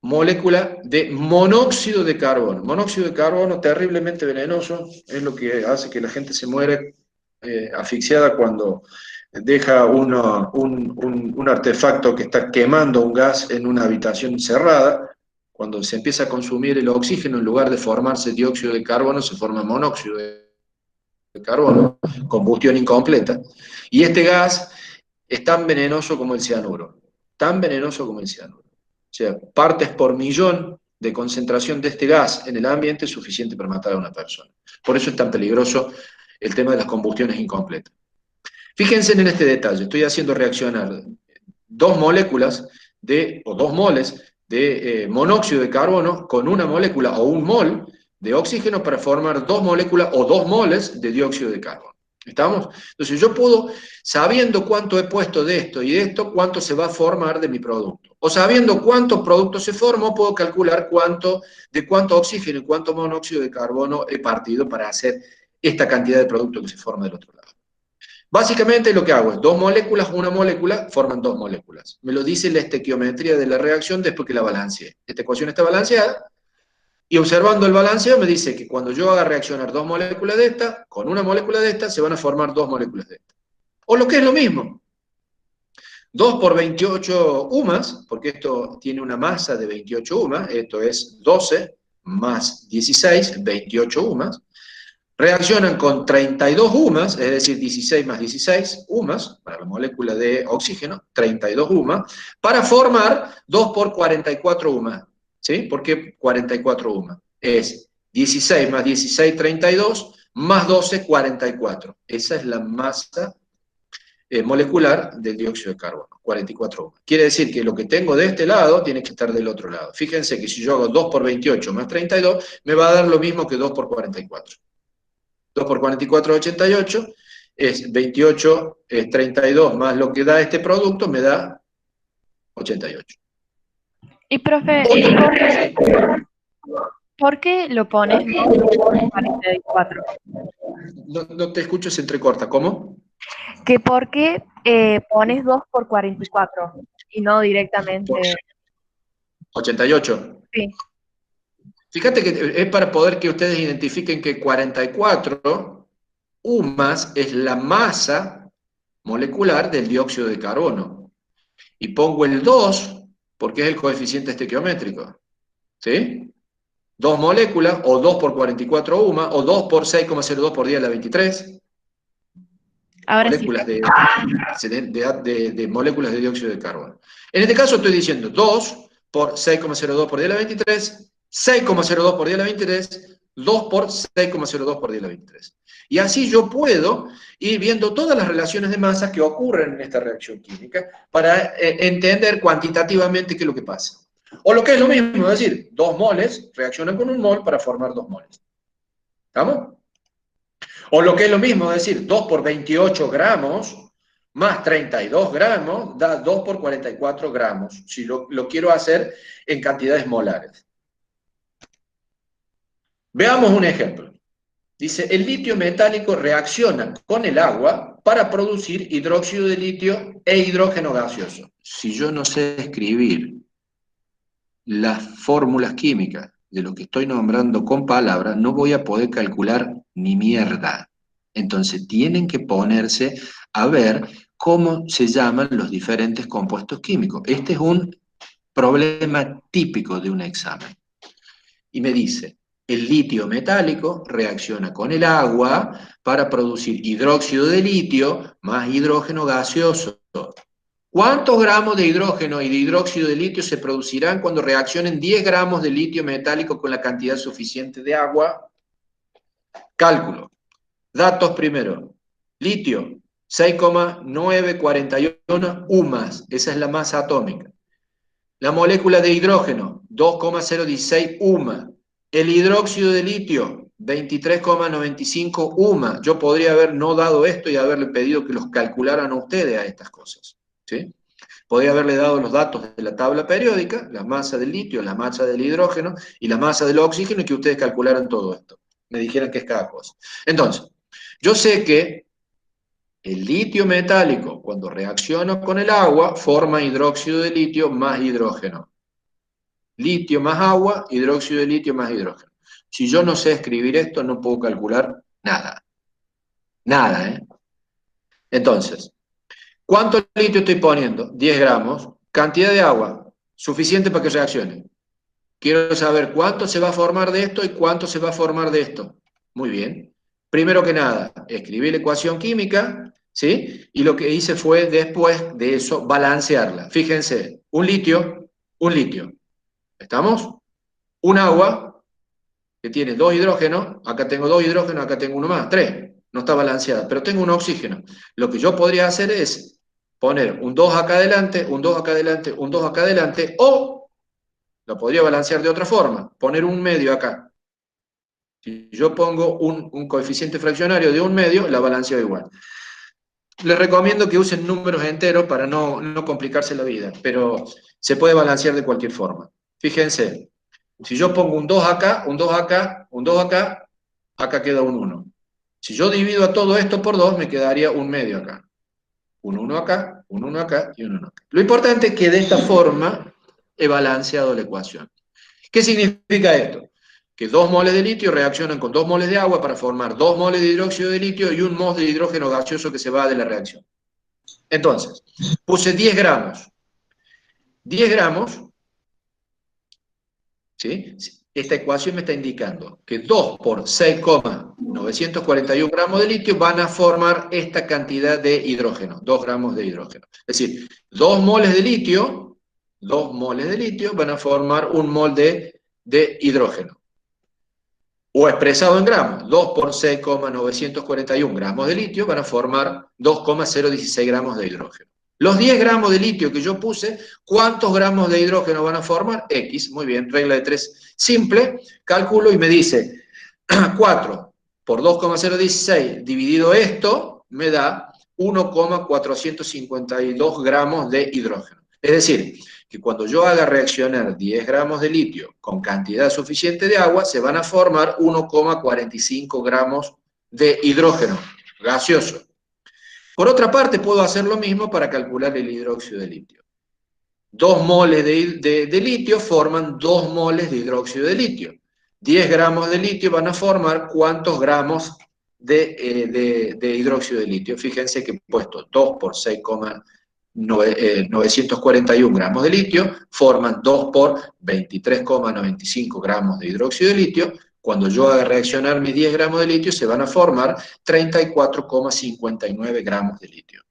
Molécula de monóxido de carbono. Monóxido de carbono terriblemente venenoso, es lo que hace que la gente se muere asfixiada cuando deja un artefacto que está quemando un gas en una habitación cerrada. Cuando se empieza a consumir el oxígeno, en lugar de formarse dióxido de carbono, se forma monóxido de carbono, combustión incompleta. Y este gas es tan venenoso como el cianuro, tan venenoso como el cianuro. O sea, partes por millón de concentración de este gas en el ambiente es suficiente para matar a una persona. Por eso es tan peligroso el tema de las combustiones incompletas. Fíjense en este detalle, estoy haciendo reaccionar 2 moléculas o 2 moles de monóxido de carbono con una molécula o un mol de oxígeno para formar 2 moléculas o 2 moles de dióxido de carbono. ¿Estamos? Entonces yo puedo, sabiendo cuánto he puesto de esto y de esto, cuánto se va a formar de mi producto. O sabiendo cuántos productos se formó, puedo calcular de cuánto oxígeno y cuánto monóxido de carbono he partido para hacer esta cantidad de producto que se forma del otro lado. Básicamente lo que hago es 2 moléculas, una molécula, forman 2 moléculas. Me lo dice la estequiometría de la reacción después que la balanceé. Esta ecuación está balanceada, y observando el balanceo me dice que cuando yo haga reaccionar 2 moléculas de esta, con una molécula de esta, se van a formar 2 moléculas de esta. O lo que es lo mismo, 2 por 28 UMAS, porque esto tiene una masa de 28 UMAS, esto es 12 más 16, 28 UMAS, reaccionan con 32 UMAS, es decir, 16 más 16 UMAS, para la molécula de oxígeno, 32 UMAS, para formar 2 por 44 UMAS. ¿Sí? ¿Por qué 44 UMAS? Es 16 más 16, 32, más 12, 44. Esa es la masa molecular del dióxido de carbono, 44 UMAS. Quiere decir que lo que tengo de este lado tiene que estar del otro lado. Fíjense que si yo hago 2 por 28 más 32, me va a dar lo mismo que 2 por 44. 2 por 44 es 88, es 28, es 32 más lo que da este producto, me da 88. Y profe, ¿por qué lo pones 44? No te escucho, se entrecorta. ¿Cómo? Que por qué pones 2 por 44 y no directamente... 88. Sí. Fíjate que es para poder que ustedes identifiquen que 44 UMAS es la masa molecular del dióxido de carbono. Y pongo el 2 porque es el coeficiente estequiométrico. ¿Sí? 2 moléculas, o 2 por 44 UMAS, o 2 por 6,02 por 10 a la 23. Ahora moléculas sí. de moléculas de dióxido de carbono. En este caso estoy diciendo 2 por 6,02 por 10 a la 23, 6,02 por 10 a la 23, 2 por 6,02 por 10 a la 23. Y así yo puedo ir viendo todas las relaciones de masas que ocurren en esta reacción química para entender cuantitativamente qué es lo que pasa. O lo que es lo mismo, es decir, 2 moles reaccionan con un mol para formar 2 moles. ¿Estamos? O lo que es lo mismo, es decir, 2 por 28 gramos más 32 gramos da 2 por 44 gramos, si lo quiero hacer en cantidades molares. Veamos un ejemplo. Dice, el litio metálico reacciona con el agua para producir hidróxido de litio e hidrógeno gaseoso. Si yo no sé escribir las fórmulas químicas de lo que estoy nombrando con palabras, no voy a poder calcular ni mierda. Entonces tienen que ponerse a ver cómo se llaman los diferentes compuestos químicos. Este es un problema típico de un examen. Y me dice, el litio metálico reacciona con el agua para producir hidróxido de litio más hidrógeno gaseoso. ¿Cuántos gramos de hidrógeno y de hidróxido de litio se producirán cuando reaccionen 10 gramos de litio metálico con la cantidad suficiente de agua? Cálculo. Datos primero. Litio, 6,941 UMAS. Esa es la masa atómica. La molécula de hidrógeno, 2,016 UMA. El hidróxido de litio, 23,95 UMA. Yo podría haber no dado esto y haberle pedido que los calcularan a ustedes a estas cosas, ¿sí? Podría haberle dado los datos de la tabla periódica, la masa del litio, la masa del hidrógeno y la masa del oxígeno, y que ustedes calcularan todo esto. Me dijeran qué es cada cosa. Entonces, yo sé que el litio metálico, cuando reacciona con el agua, forma hidróxido de litio más hidrógeno. Litio más agua, hidróxido de litio más hidrógeno. Si yo no sé escribir esto, no puedo calcular nada. Nada, ¿eh? Entonces, ¿cuánto litio estoy poniendo? 10 gramos. Cantidad de agua, suficiente para que reaccione. Quiero saber cuánto se va a formar de esto y cuánto se va a formar de esto. Muy bien. Primero que nada, escribí la ecuación química, ¿sí? Y lo que hice fue, después de eso, balancearla. Fíjense, un litio. ¿Estamos? Un agua, que tiene 2 hidrógenos, acá tengo 2 hidrógenos, acá tengo uno más, 3. No está balanceada, pero tengo un oxígeno. Lo que yo podría hacer es poner un 2 acá adelante, un 2 acá adelante, un 2 acá adelante, o lo podría balancear de otra forma, poner un medio acá. Si yo pongo un coeficiente fraccionario de un medio, la balanceo igual. Les recomiendo que usen números enteros para no complicarse la vida, pero se puede balancear de cualquier forma. Fíjense, si yo pongo un 2 acá, un 2 acá, un 2 acá, acá queda un 1. Si yo divido a todo esto por 2, me quedaría un medio acá. Un 1 acá, un 1 acá y un 1 acá. Lo importante es que de esta forma he balanceado la ecuación. ¿Qué significa esto? Que 2 moles de litio reaccionan con 2 moles de agua para formar 2 moles de hidróxido de litio y 1 mol de hidrógeno gaseoso que se va de la reacción. Entonces, puse 10 gramos. 10 gramos, ¿sí? Esta ecuación me está indicando que 2 por 6,941 gramos de litio van a formar esta cantidad de hidrógeno, 2 gramos de hidrógeno. Es decir, 2 moles de litio van a formar 1 mol de hidrógeno. O expresado en gramos, 2 por 6,941 gramos de litio van a formar 2,016 gramos de hidrógeno. Los 10 gramos de litio que yo puse, ¿cuántos gramos de hidrógeno van a formar? X, muy bien, regla de 3 simple, calculo y me dice 4 por 2,016 dividido esto, me da 1,452 gramos de hidrógeno. Es decir, que cuando yo haga reaccionar 10 gramos de litio con cantidad suficiente de agua, se van a formar 1,45 gramos de hidrógeno gaseoso. Por otra parte, puedo hacer lo mismo para calcular el hidróxido de litio. 2 moles de litio forman 2 moles de hidróxido de litio. 10 gramos de litio van a formar ¿cuántos gramos de hidróxido de litio? Fíjense que he puesto 2 por 6,941 gramos de litio, forman 2 por 23,95 gramos de hidróxido de litio. Cuando yo haga reaccionar mis 10 gramos de litio, se van a formar 34,59 gramos de litio.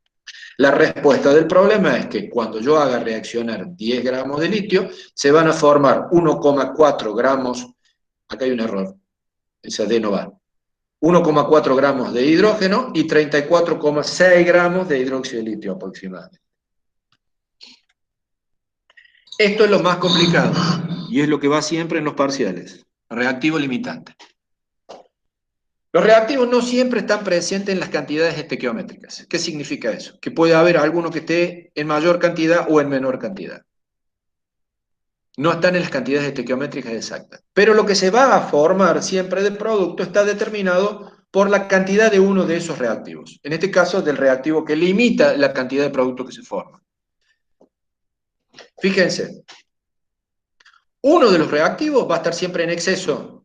La respuesta del problema es que cuando yo haga reaccionar 10 gramos de litio, se van a formar 1,4 gramos, acá hay un error, esa D no va, 1,4 gramos de hidrógeno y 34,6 gramos de hidróxido de litio aproximadamente. Esto es lo más complicado, y es lo que va siempre en los parciales. Reactivo limitante. Los reactivos no siempre están presentes en las cantidades estequiométricas. ¿Qué significa eso? Que puede haber alguno que esté en mayor cantidad o en menor cantidad. No están en las cantidades estequiométricas exactas. Pero lo que se va a formar siempre del producto está determinado por la cantidad de uno de esos reactivos. En este caso, del reactivo que limita la cantidad de producto que se forma. Fíjense, uno de los reactivos va a estar siempre en exceso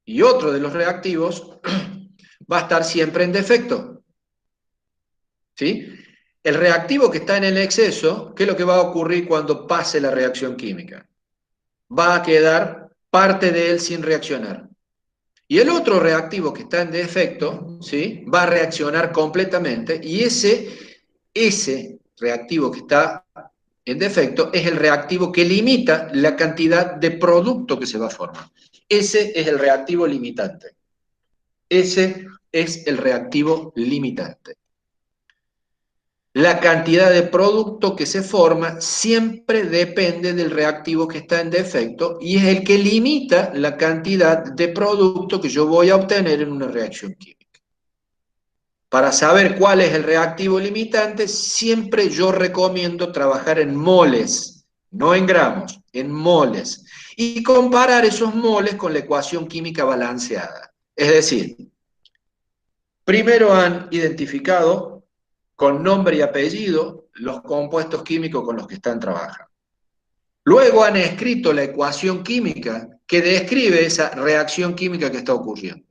y otro de los reactivos va a estar siempre en defecto. ¿Sí? El reactivo que está en el exceso, ¿qué es lo que va a ocurrir cuando pase la reacción química? Va a quedar parte de él sin reaccionar. Y el otro reactivo que está en defecto, ¿sí? Va a reaccionar completamente y ese reactivo que está en defecto es el reactivo que limita la cantidad de producto que se va a formar. Ese es el reactivo limitante. Ese es el reactivo limitante. La cantidad de producto que se forma siempre depende del reactivo que está en defecto y es el que limita la cantidad de producto que yo voy a obtener en una reacción química. Para saber cuál es el reactivo limitante, siempre yo recomiendo trabajar en moles, no en gramos, en moles, y comparar esos moles con la ecuación química balanceada. Es decir, primero han identificado con nombre y apellido los compuestos químicos con los que están trabajando. Luego han escrito la ecuación química que describe esa reacción química que está ocurriendo.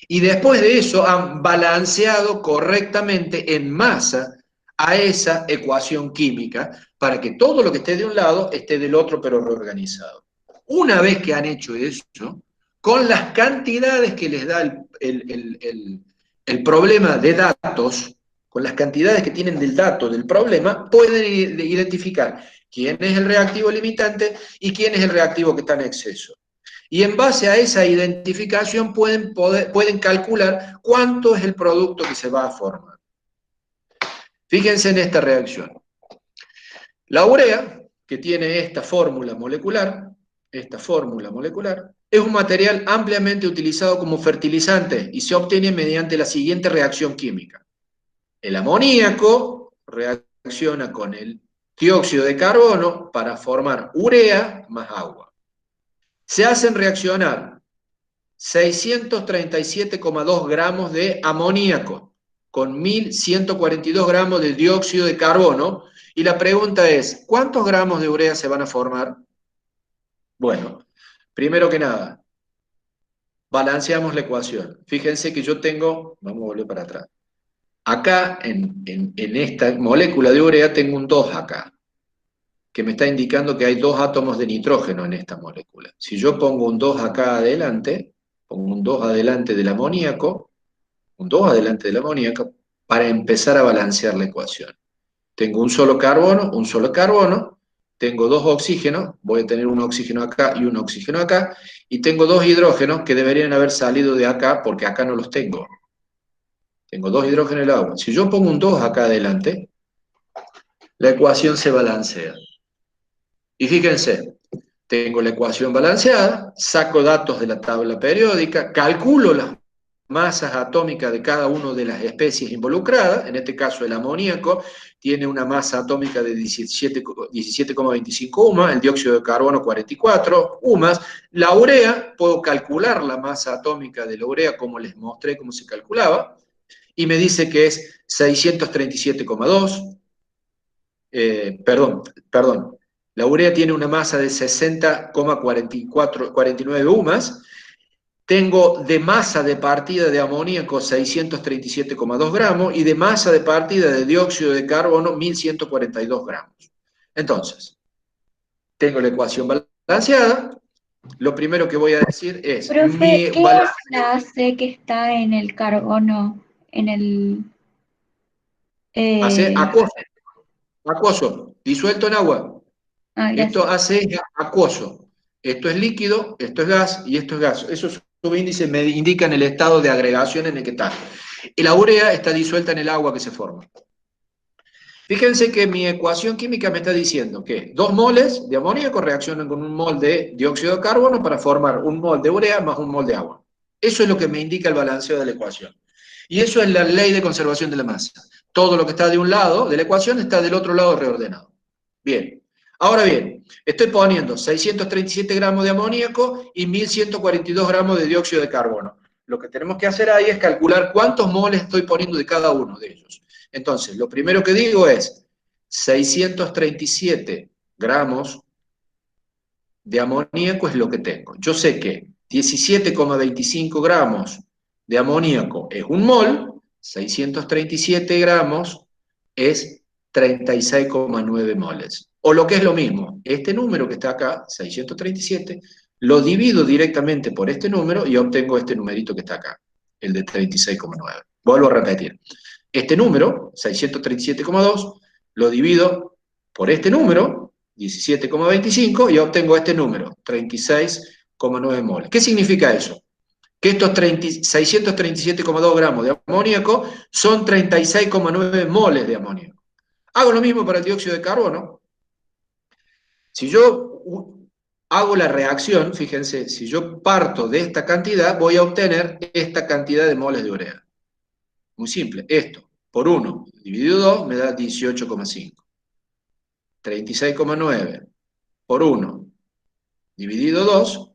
Y después de eso han balanceado correctamente en masa a esa ecuación química para que todo lo que esté de un lado esté del otro pero reorganizado. Una vez que han hecho eso, con las cantidades que les da el problema de datos, con las cantidades que tienen del dato del problema, pueden identificar quién es el reactivo limitante y quién es el reactivo que está en exceso. Y en base a esa identificación pueden calcular cuánto es el producto que se va a formar. Fíjense en esta reacción. La urea, que tiene esta fórmula molecular, es un material ampliamente utilizado como fertilizante y se obtiene mediante la siguiente reacción química. El amoníaco reacciona con el dióxido de carbono para formar urea más agua. Se hacen reaccionar 637,2 gramos de amoníaco con 1.142 gramos de dióxido de carbono, y la pregunta es, ¿cuántos gramos de urea se van a formar? Bueno, primero que nada, balanceamos la ecuación. Fíjense que yo tengo, vamos a volver para atrás, acá en esta molécula de urea tengo un 2 acá, que me está indicando que hay 2 átomos de nitrógeno en esta molécula. Si yo pongo un 2 acá adelante, pongo un 2 adelante del amoníaco, para empezar a balancear la ecuación. Tengo un solo carbono, tengo 2 oxígenos, voy a tener un oxígeno acá y un oxígeno acá, y tengo 2 hidrógenos que deberían haber salido de acá porque acá no los tengo. Tengo 2 hidrógenos en el agua. Si yo pongo un 2 acá adelante, la ecuación se balancea. Y fíjense, tengo la ecuación balanceada, saco datos de la tabla periódica, calculo las masas atómicas de cada una de las especies involucradas, en este caso el amoníaco tiene una masa atómica de 17,25 UMAS, el dióxido de carbono 44 UMAS, la urea, puedo calcular la masa atómica de la urea como les mostré cómo se calculaba, y me dice que es 637,2, perdón, la urea tiene una masa de 60,49 UMAS. Tengo de masa de partida de amoníaco 637,2 gramos y de masa de partida de dióxido de carbono 1.142 gramos. Entonces, tengo la ecuación balanceada. Lo primero que voy a decir es... Profe, ¿qué es la AC que está en el carbono? En el... acuoso, disuelto en agua. Esto hace acuoso. Esto es líquido, esto es gas y esto es gas. Esos subíndices me indican el estado de agregación en el que está. Y la urea está disuelta en el agua que se forma. Fíjense que mi ecuación química me está diciendo que 2 moles de amoníaco reaccionan con un mol de dióxido de carbono para formar un mol de urea más un mol de agua. Eso es lo que me indica el balanceo de la ecuación. Y eso es la ley de conservación de la masa. Todo lo que está de un lado de la ecuación está del otro lado reordenado. Bien. Ahora bien, estoy poniendo 637 gramos de amoníaco y 1.142 gramos de dióxido de carbono. Lo que tenemos que hacer ahí es calcular cuántos moles estoy poniendo de cada uno de ellos. Entonces, lo primero que digo es 637 gramos de amoníaco es lo que tengo. Yo sé que 17,25 gramos de amoníaco es un mol, 637 gramos es 36,9 moles. O lo que es lo mismo, este número que está acá, 637, lo divido directamente por este número y obtengo este numerito que está acá, el de 36,9. Vuelvo a repetir. Este número, 637,2, lo divido por este número, 17,25, y obtengo este número, 36,9 moles. ¿Qué significa eso? Que estos 637,2 gramos de amoníaco son 36,9 moles de amoníaco. Hago lo mismo para el dióxido de carbono. Si yo hago la reacción, fíjense, si yo parto de esta cantidad, voy a obtener esta cantidad de moles de urea. Muy simple, esto por 1 dividido 2 me da 18,5. 36,9 por 1 dividido 2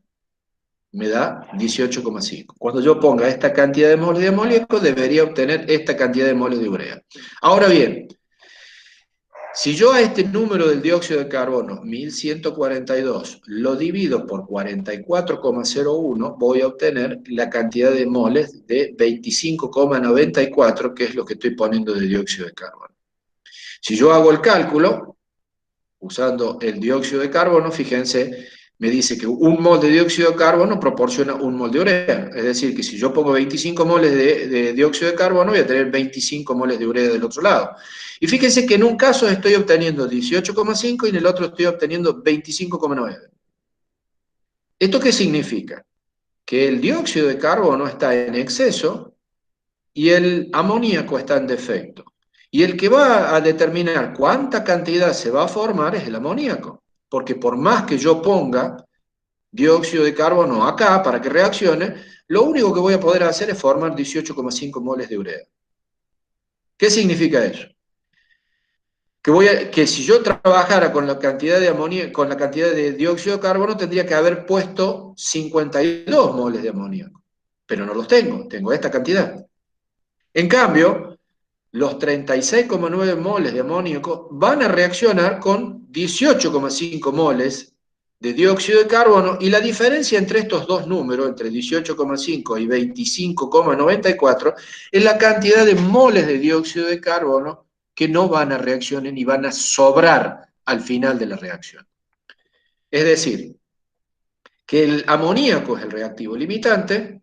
me da 18,5. Cuando yo ponga esta cantidad de moles de amoníaco, debería obtener esta cantidad de moles de urea. Ahora bien, si yo a este número del dióxido de carbono, 1142, lo divido por 44,01, voy a obtener la cantidad de moles de 25,94, que es lo que estoy poniendo de dióxido de carbono. Si yo hago el cálculo, usando el dióxido de carbono, fíjense, me dice que un mol de dióxido de carbono proporciona un mol de urea. Es decir, que si yo pongo 25 moles de dióxido de carbono, voy a tener 25 moles de urea del otro lado. Y fíjense que en un caso estoy obteniendo 18,5 y en el otro estoy obteniendo 25,9. ¿Esto qué significa? Que el dióxido de carbono está en exceso y el amoníaco está en defecto. Y el que va a determinar cuánta cantidad se va a formar es el amoníaco. Porque por más que yo ponga dióxido de carbono acá para que reaccione, lo único que voy a poder hacer es formar 18,5 moles de urea. ¿Qué significa eso? Que si yo trabajara con la cantidad de amoníaco, con la cantidad de dióxido de carbono, tendría que haber puesto 52 moles de amoníaco. Pero no los tengo esta cantidad. En cambio, los 36,9 moles de amoníaco van a reaccionar con 18,5 moles de dióxido de carbono, y la diferencia entre estos dos números, entre 18,5 y 25,94, es la cantidad de moles de dióxido de carbono que no van a reaccionar y van a sobrar al final de la reacción. Es decir, que el amoníaco es el reactivo limitante,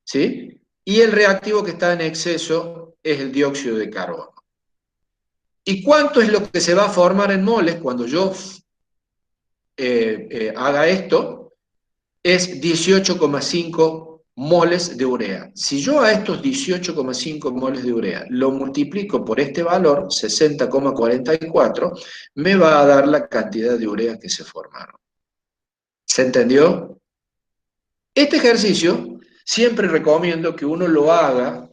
¿sí? Y el reactivo que está en exceso es el dióxido de carbono. ¿Y cuánto es lo que se va a formar en moles cuando yo haga esto? Es 18,5 moles de urea. Si yo a estos 18,5 moles de urea lo multiplico por este valor, 60,44, me va a dar la cantidad de urea que se formaron. ¿Se entendió? Este ejercicio siempre recomiendo que uno lo haga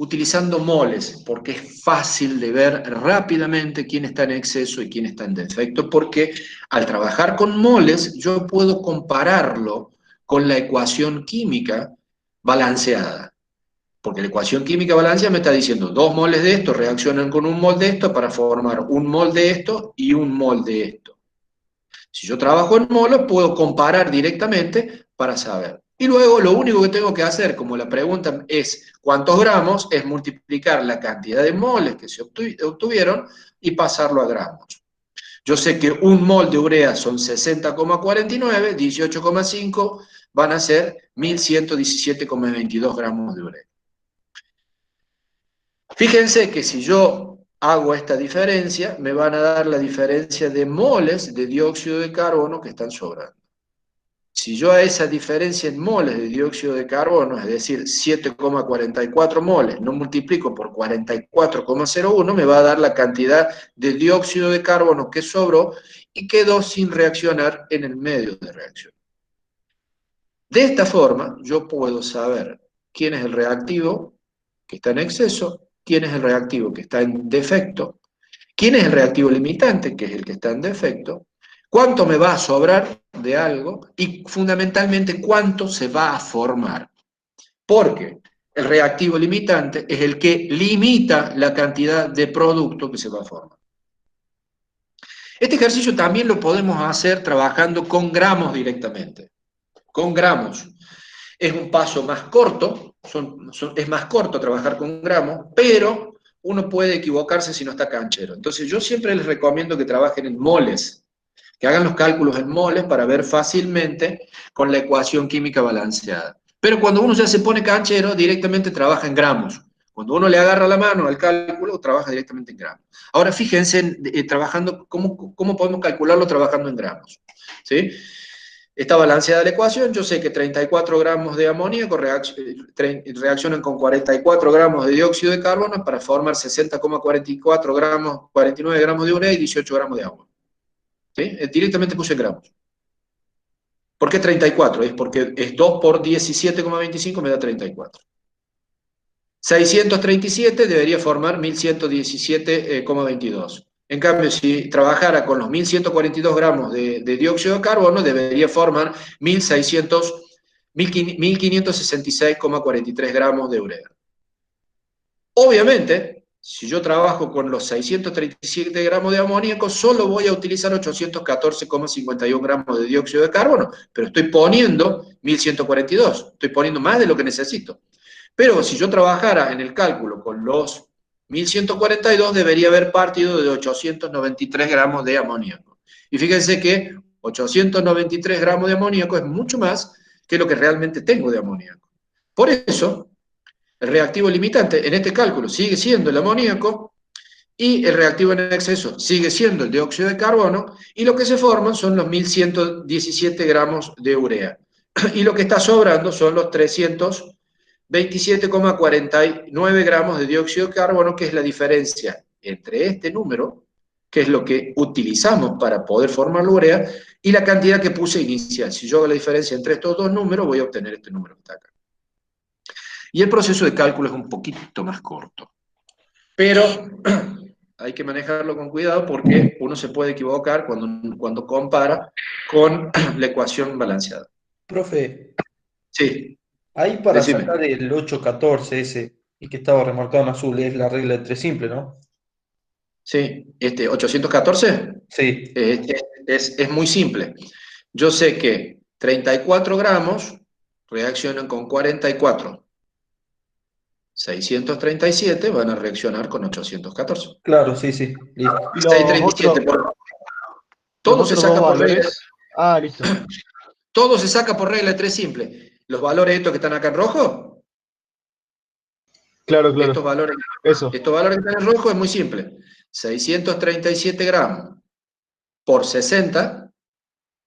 utilizando moles, porque es fácil de ver rápidamente quién está en exceso y quién está en defecto, porque al trabajar con moles yo puedo compararlo con la ecuación química balanceada. Porque la ecuación química balanceada me está diciendo 2 moles de esto reaccionan con un mol de esto para formar un mol de esto y un mol de esto. Si yo trabajo en moles, puedo comparar directamente para saber. Y luego lo único que tengo que hacer, como la pregunta es ¿cuántos gramos?, es multiplicar la cantidad de moles que se obtuvieron y pasarlo a gramos. Yo sé que un mol de urea son 60,49, 18,5 van a ser 1117,22 gramos de urea. Fíjense que si yo hago esta diferencia, me van a dar la diferencia de moles de dióxido de carbono que están sobrando. Si yo a esa diferencia en moles de dióxido de carbono, es decir, 7,44 moles, no multiplico por 44,01, me va a dar la cantidad de dióxido de carbono que sobró y quedó sin reaccionar en el medio de reacción. De esta forma, yo puedo saber quién es el reactivo que está en exceso, quién es el reactivo que está en defecto, quién es el reactivo limitante, que es el que está en defecto, cuánto me va a sobrar de algo y fundamentalmente cuánto se va a formar. Porque el reactivo limitante es el que limita la cantidad de producto que se va a formar. Este ejercicio también lo podemos hacer trabajando con gramos directamente. Con gramos. Es un paso más corto, es más corto trabajar con gramos, pero uno puede equivocarse si no está canchero. Entonces yo siempre les recomiendo que trabajen en moles, que hagan los cálculos en moles para ver fácilmente con la ecuación química balanceada. Pero cuando uno ya se pone canchero, directamente trabaja en gramos. Cuando uno le agarra la mano al cálculo, trabaja directamente en gramos. Ahora fíjense, trabajando, ¿cómo podemos calcularlo trabajando en gramos? ¿Sí? Está balanceada la ecuación, yo sé que 34 gramos de amoníaco reaccionan con 44 gramos de dióxido de carbono para formar 60,44 gramos, 49 gramos de urea y 18 gramos de agua. ¿Sí? Directamente puse en gramos. ¿Por qué 34? Es porque es 2 por 17,25 me da 34. 637 debería formar 1117,22. En cambio, si trabajara con los 1142 gramos de dióxido de carbono, debería formar 1566,43 gramos de urea. Obviamente, si yo trabajo con los 637 gramos de amoníaco, solo voy a utilizar 814,51 gramos de dióxido de carbono, pero estoy poniendo 1142, estoy poniendo más de lo que necesito. Pero si yo trabajara en el cálculo con los 1142, debería haber partido de 893 gramos de amoníaco. Y fíjense que 893 gramos de amoníaco es mucho más que lo que realmente tengo de amoníaco. Por eso, el reactivo limitante en este cálculo sigue siendo el amoníaco y el reactivo en exceso sigue siendo el dióxido de carbono y lo que se forman son los 1117 gramos de urea. Y lo que está sobrando son los 327,49 gramos de dióxido de carbono, que es la diferencia entre este número, que es lo que utilizamos para poder formar la urea, y la cantidad que puse inicial. Si yo hago la diferencia entre estos dos números, voy a obtener este número que está acá. Y el proceso de cálculo es un poquito más corto. Pero hay que manejarlo con cuidado porque uno se puede equivocar cuando compara con la ecuación balanceada. Profe, Sí, ahí para decime. sacar el 814 ese, y que estaba remarcado en azul, es la regla de 3 simple, ¿no? Sí, 814 Sí, es muy simple. Yo sé que 34 gramos reaccionan con 44. 637 van a reaccionar con 814. claro, sí, sí, listo. Y los 637 todo otros se dos saca por regla, valores. Ah, listo. todo se saca por regla de 3 simple. Los valores estos que están acá en rojo, Claro, estos claro. valores, Eso. estos valores que están en rojo es muy simple. 637 gramos por 60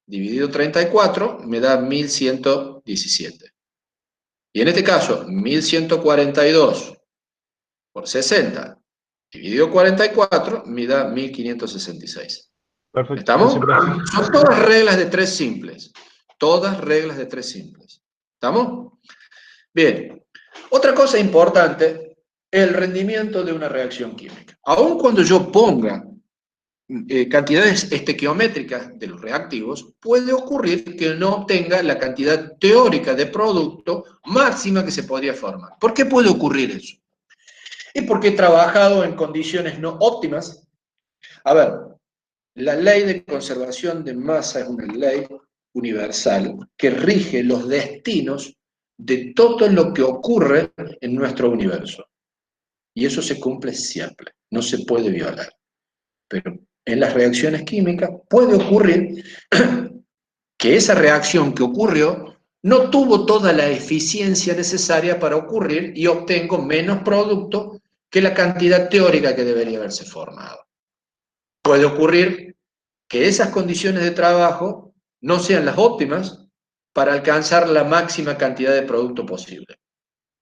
dividido 34 me da 1117. Y en este caso, 1142 por 60 dividido 44 me da 1566. Perfecto. ¿Estamos? Gracias, profe. Son todas reglas de 3 simples. Todas reglas de 3 simples. ¿Estamos? Bien. Otra cosa importante, el rendimiento de una reacción química. Aun cuando yo ponga cantidades estequiométricas de los reactivos, puede ocurrir que no obtenga la cantidad teórica de producto máxima que se podría formar. ¿Por qué puede ocurrir eso? Y porque he trabajado en condiciones no óptimas. A ver, la ley de conservación de masa es una ley universal que rige los destinos de todo lo que ocurre en nuestro universo. Y eso se cumple siempre, no se puede violar. Pero en las reacciones químicas puede ocurrir que esa reacción que ocurrió no tuvo toda la eficiencia necesaria para ocurrir y obtengo menos producto que la cantidad teórica que debería haberse formado. Puede ocurrir que esas condiciones de trabajo no sean las óptimas para alcanzar la máxima cantidad de producto posible.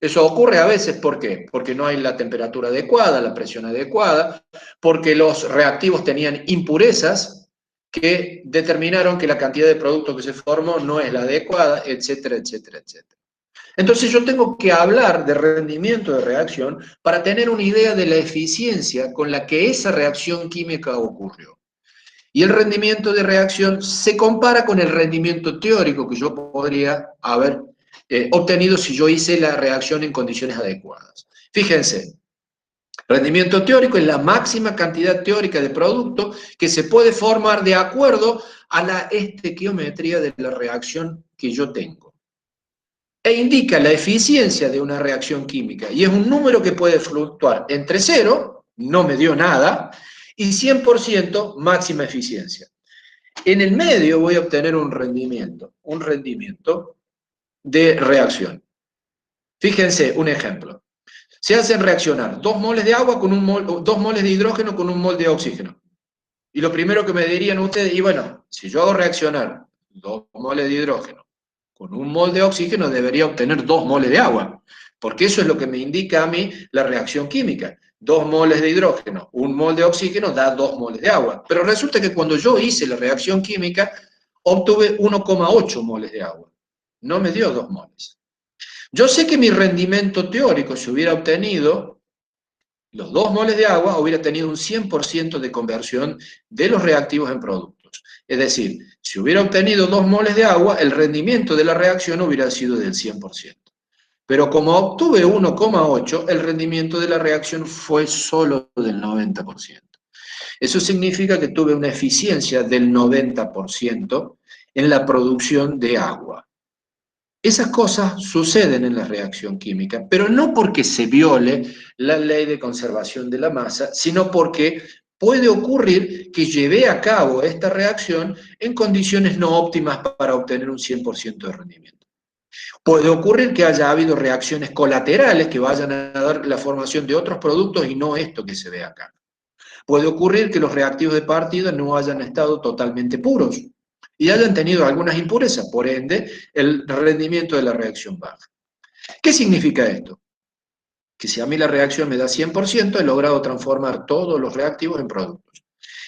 Eso ocurre a veces, ¿por qué? Porque no hay la temperatura adecuada, la presión adecuada, porque los reactivos tenían impurezas que determinaron que la cantidad de producto que se formó no es la adecuada, etcétera, etcétera, etcétera. Entonces yo tengo que hablar de rendimiento de reacción para tener una idea de la eficiencia con la que esa reacción química ocurrió. Y el rendimiento de reacción se compara con el rendimiento teórico que yo podría haber obtenido si yo hice la reacción en condiciones adecuadas. Fíjense, rendimiento teórico es la máxima cantidad teórica de producto que se puede formar de acuerdo a la estequiometría de la reacción que yo tengo. E indica la eficiencia de una reacción química. Y es un número que puede fluctuar entre 0, no me dio nada, y 100% máxima eficiencia. En el medio voy a obtener un rendimiento de reacción. Fíjense, un ejemplo. Se hacen reaccionar 2 moles de agua con 2 moles de hidrógeno con 1 mol de oxígeno. Y lo primero que me dirían ustedes, y bueno, si yo hago reaccionar 2 moles de hidrógeno con 1 mol de oxígeno, debería obtener 2 moles de agua, porque eso es lo que me indica a mí la reacción química. 2 moles de hidrógeno, 1 mol de oxígeno da 2 moles de agua. Pero resulta que cuando yo hice la reacción química, obtuve 1,8 moles de agua. No me dio 2 moles. Yo sé que mi rendimiento teórico, si hubiera obtenido los 2 moles de agua, hubiera tenido un 100% de conversión de los reactivos en productos. Es decir, si hubiera obtenido 2 moles de agua, el rendimiento de la reacción hubiera sido del 100%. Pero como obtuve 1,8, el rendimiento de la reacción fue solo del 90%. Eso significa que tuve una eficiencia del 90% en la producción de agua. Esas cosas suceden en la reacción química, pero no porque se viole la ley de conservación de la masa, sino porque puede ocurrir que llevé a cabo esta reacción en condiciones no óptimas para obtener un 100% de rendimiento. Puede ocurrir que haya habido reacciones colaterales que vayan a dar la formación de otros productos y no esto que se ve acá. Puede ocurrir que los reactivos de partida no hayan estado totalmente puros y hayan tenido algunas impurezas, por ende, el rendimiento de la reacción baja. ¿Qué significa esto? Que si a mí la reacción me da 100%, he logrado transformar todos los reactivos en productos.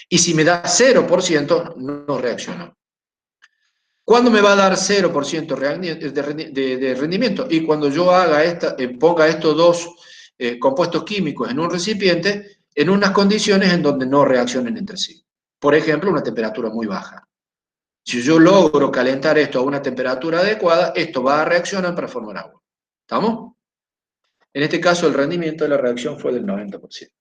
Y si me da 0%, no reaccionó. ¿Cuándo me va a dar 0% de rendimiento? Y cuando yo ponga estos dos compuestos químicos en un recipiente, en unas condiciones en donde no reaccionen entre sí. Por ejemplo, una temperatura muy baja. Si yo logro calentar esto a una temperatura adecuada, esto va a reaccionar para formar agua. ¿Estamos? En este caso, el rendimiento de la reacción fue del 90%.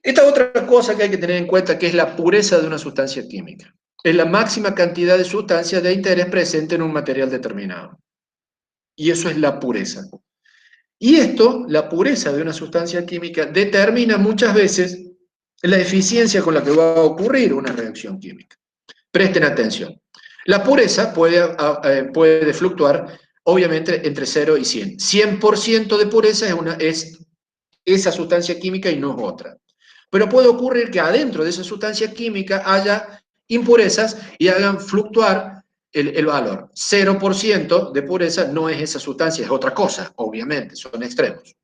Esta otra cosa que hay que tener en cuenta, que es la pureza de una sustancia química. Es la máxima cantidad de sustancias de interés presente en un material determinado. Y eso es la pureza. Y esto, la pureza de una sustancia química, determina muchas veces la eficiencia con la que va a ocurrir una reacción química. Presten atención. La pureza puede fluctuar, obviamente, entre 0 y 100. 100% de pureza es esa sustancia química y no es otra. Pero puede ocurrir que adentro de esa sustancia química haya impurezas y hagan fluctuar el valor. 0% de pureza no es esa sustancia, es otra cosa, obviamente, son extremos.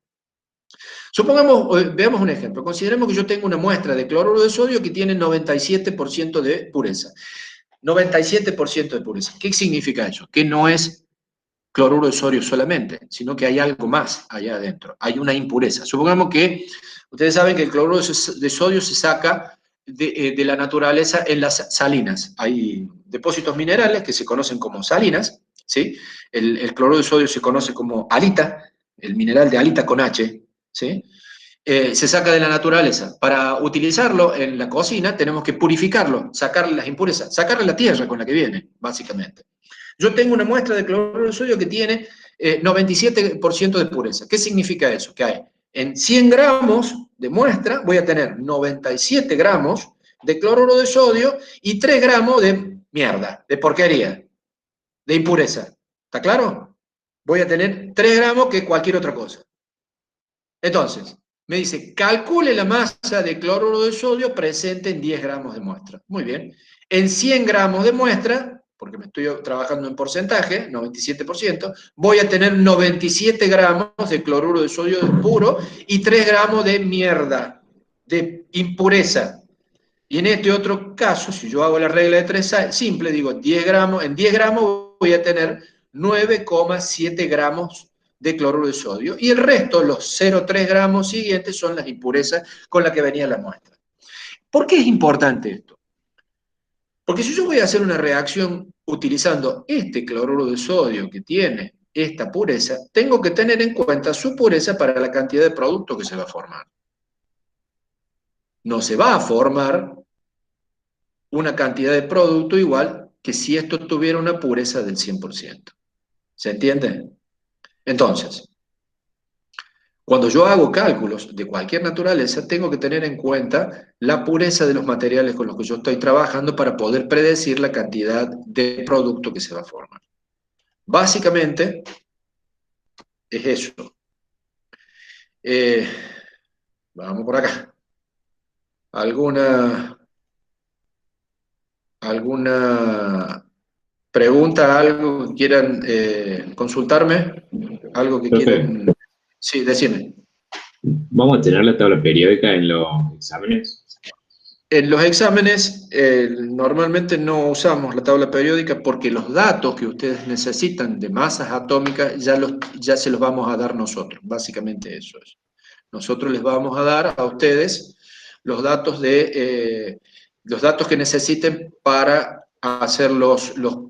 Supongamos, veamos un ejemplo. Consideremos que yo tengo una muestra de cloruro de sodio que tiene 97% de pureza. 97% de pureza. ¿Qué significa eso? Que no es cloruro de sodio solamente, sino que hay algo más allá adentro. Hay una impureza. Supongamos que, ustedes saben que el cloruro de sodio se saca de la naturaleza en las salinas. Hay depósitos minerales que se conocen como salinas, ¿sí? El cloruro de sodio se conoce como halita, el mineral de halita con H, ¿sí? Se saca de la naturaleza. Para utilizarlo en la cocina tenemos que purificarlo, sacarle las impurezas, sacarle la tierra con la que viene, básicamente. Yo tengo una muestra de cloruro de sodio que tiene 97% de pureza. ¿Qué significa eso? Que hay en 100 gramos de muestra voy a tener 97 gramos de cloruro de sodio y 3 gramos de mierda, de porquería, de impureza. ¿Está claro? Voy a tener 3 gramos que cualquier otra cosa. Entonces, me dice, calcule la masa de cloruro de sodio presente en 10 gramos de muestra. Muy bien. En 100 gramos de muestra, porque me estoy trabajando en porcentaje, 97%, voy a tener 97 gramos de cloruro de sodio puro y 3 gramos de mierda, de impureza. Y en este otro caso, si yo hago la regla de 3 simple, digo 10 gramos, en 10 gramos voy a tener 9,7 gramos de cloruro de sodio, y el resto, los 0,3 gramos siguientes, son las impurezas con las que venía la muestra. ¿Por qué es importante esto? Porque si yo voy a hacer una reacción utilizando este cloruro de sodio que tiene esta pureza, tengo que tener en cuenta su pureza para la cantidad de producto que se va a formar. No se va a formar una cantidad de producto igual que si esto tuviera una pureza del 100%. ¿Se entiende? Entonces, cuando yo hago cálculos de cualquier naturaleza, tengo que tener en cuenta la pureza de los materiales con los que yo estoy trabajando para poder predecir la cantidad de producto que se va a formar. Básicamente, es eso. Vamos por acá. ¿Alguna pregunta, algo que quieran consultarme? ¿Algo que Profe, quieran? Sí, decime. ¿vamos a tener la tabla periódica en los exámenes? En los exámenes normalmente no usamos la tabla periódica porque los datos que ustedes necesitan de masas atómicas ya se los vamos a dar nosotros, básicamente eso es. Nosotros les vamos a dar a ustedes los datos que necesiten para hacer los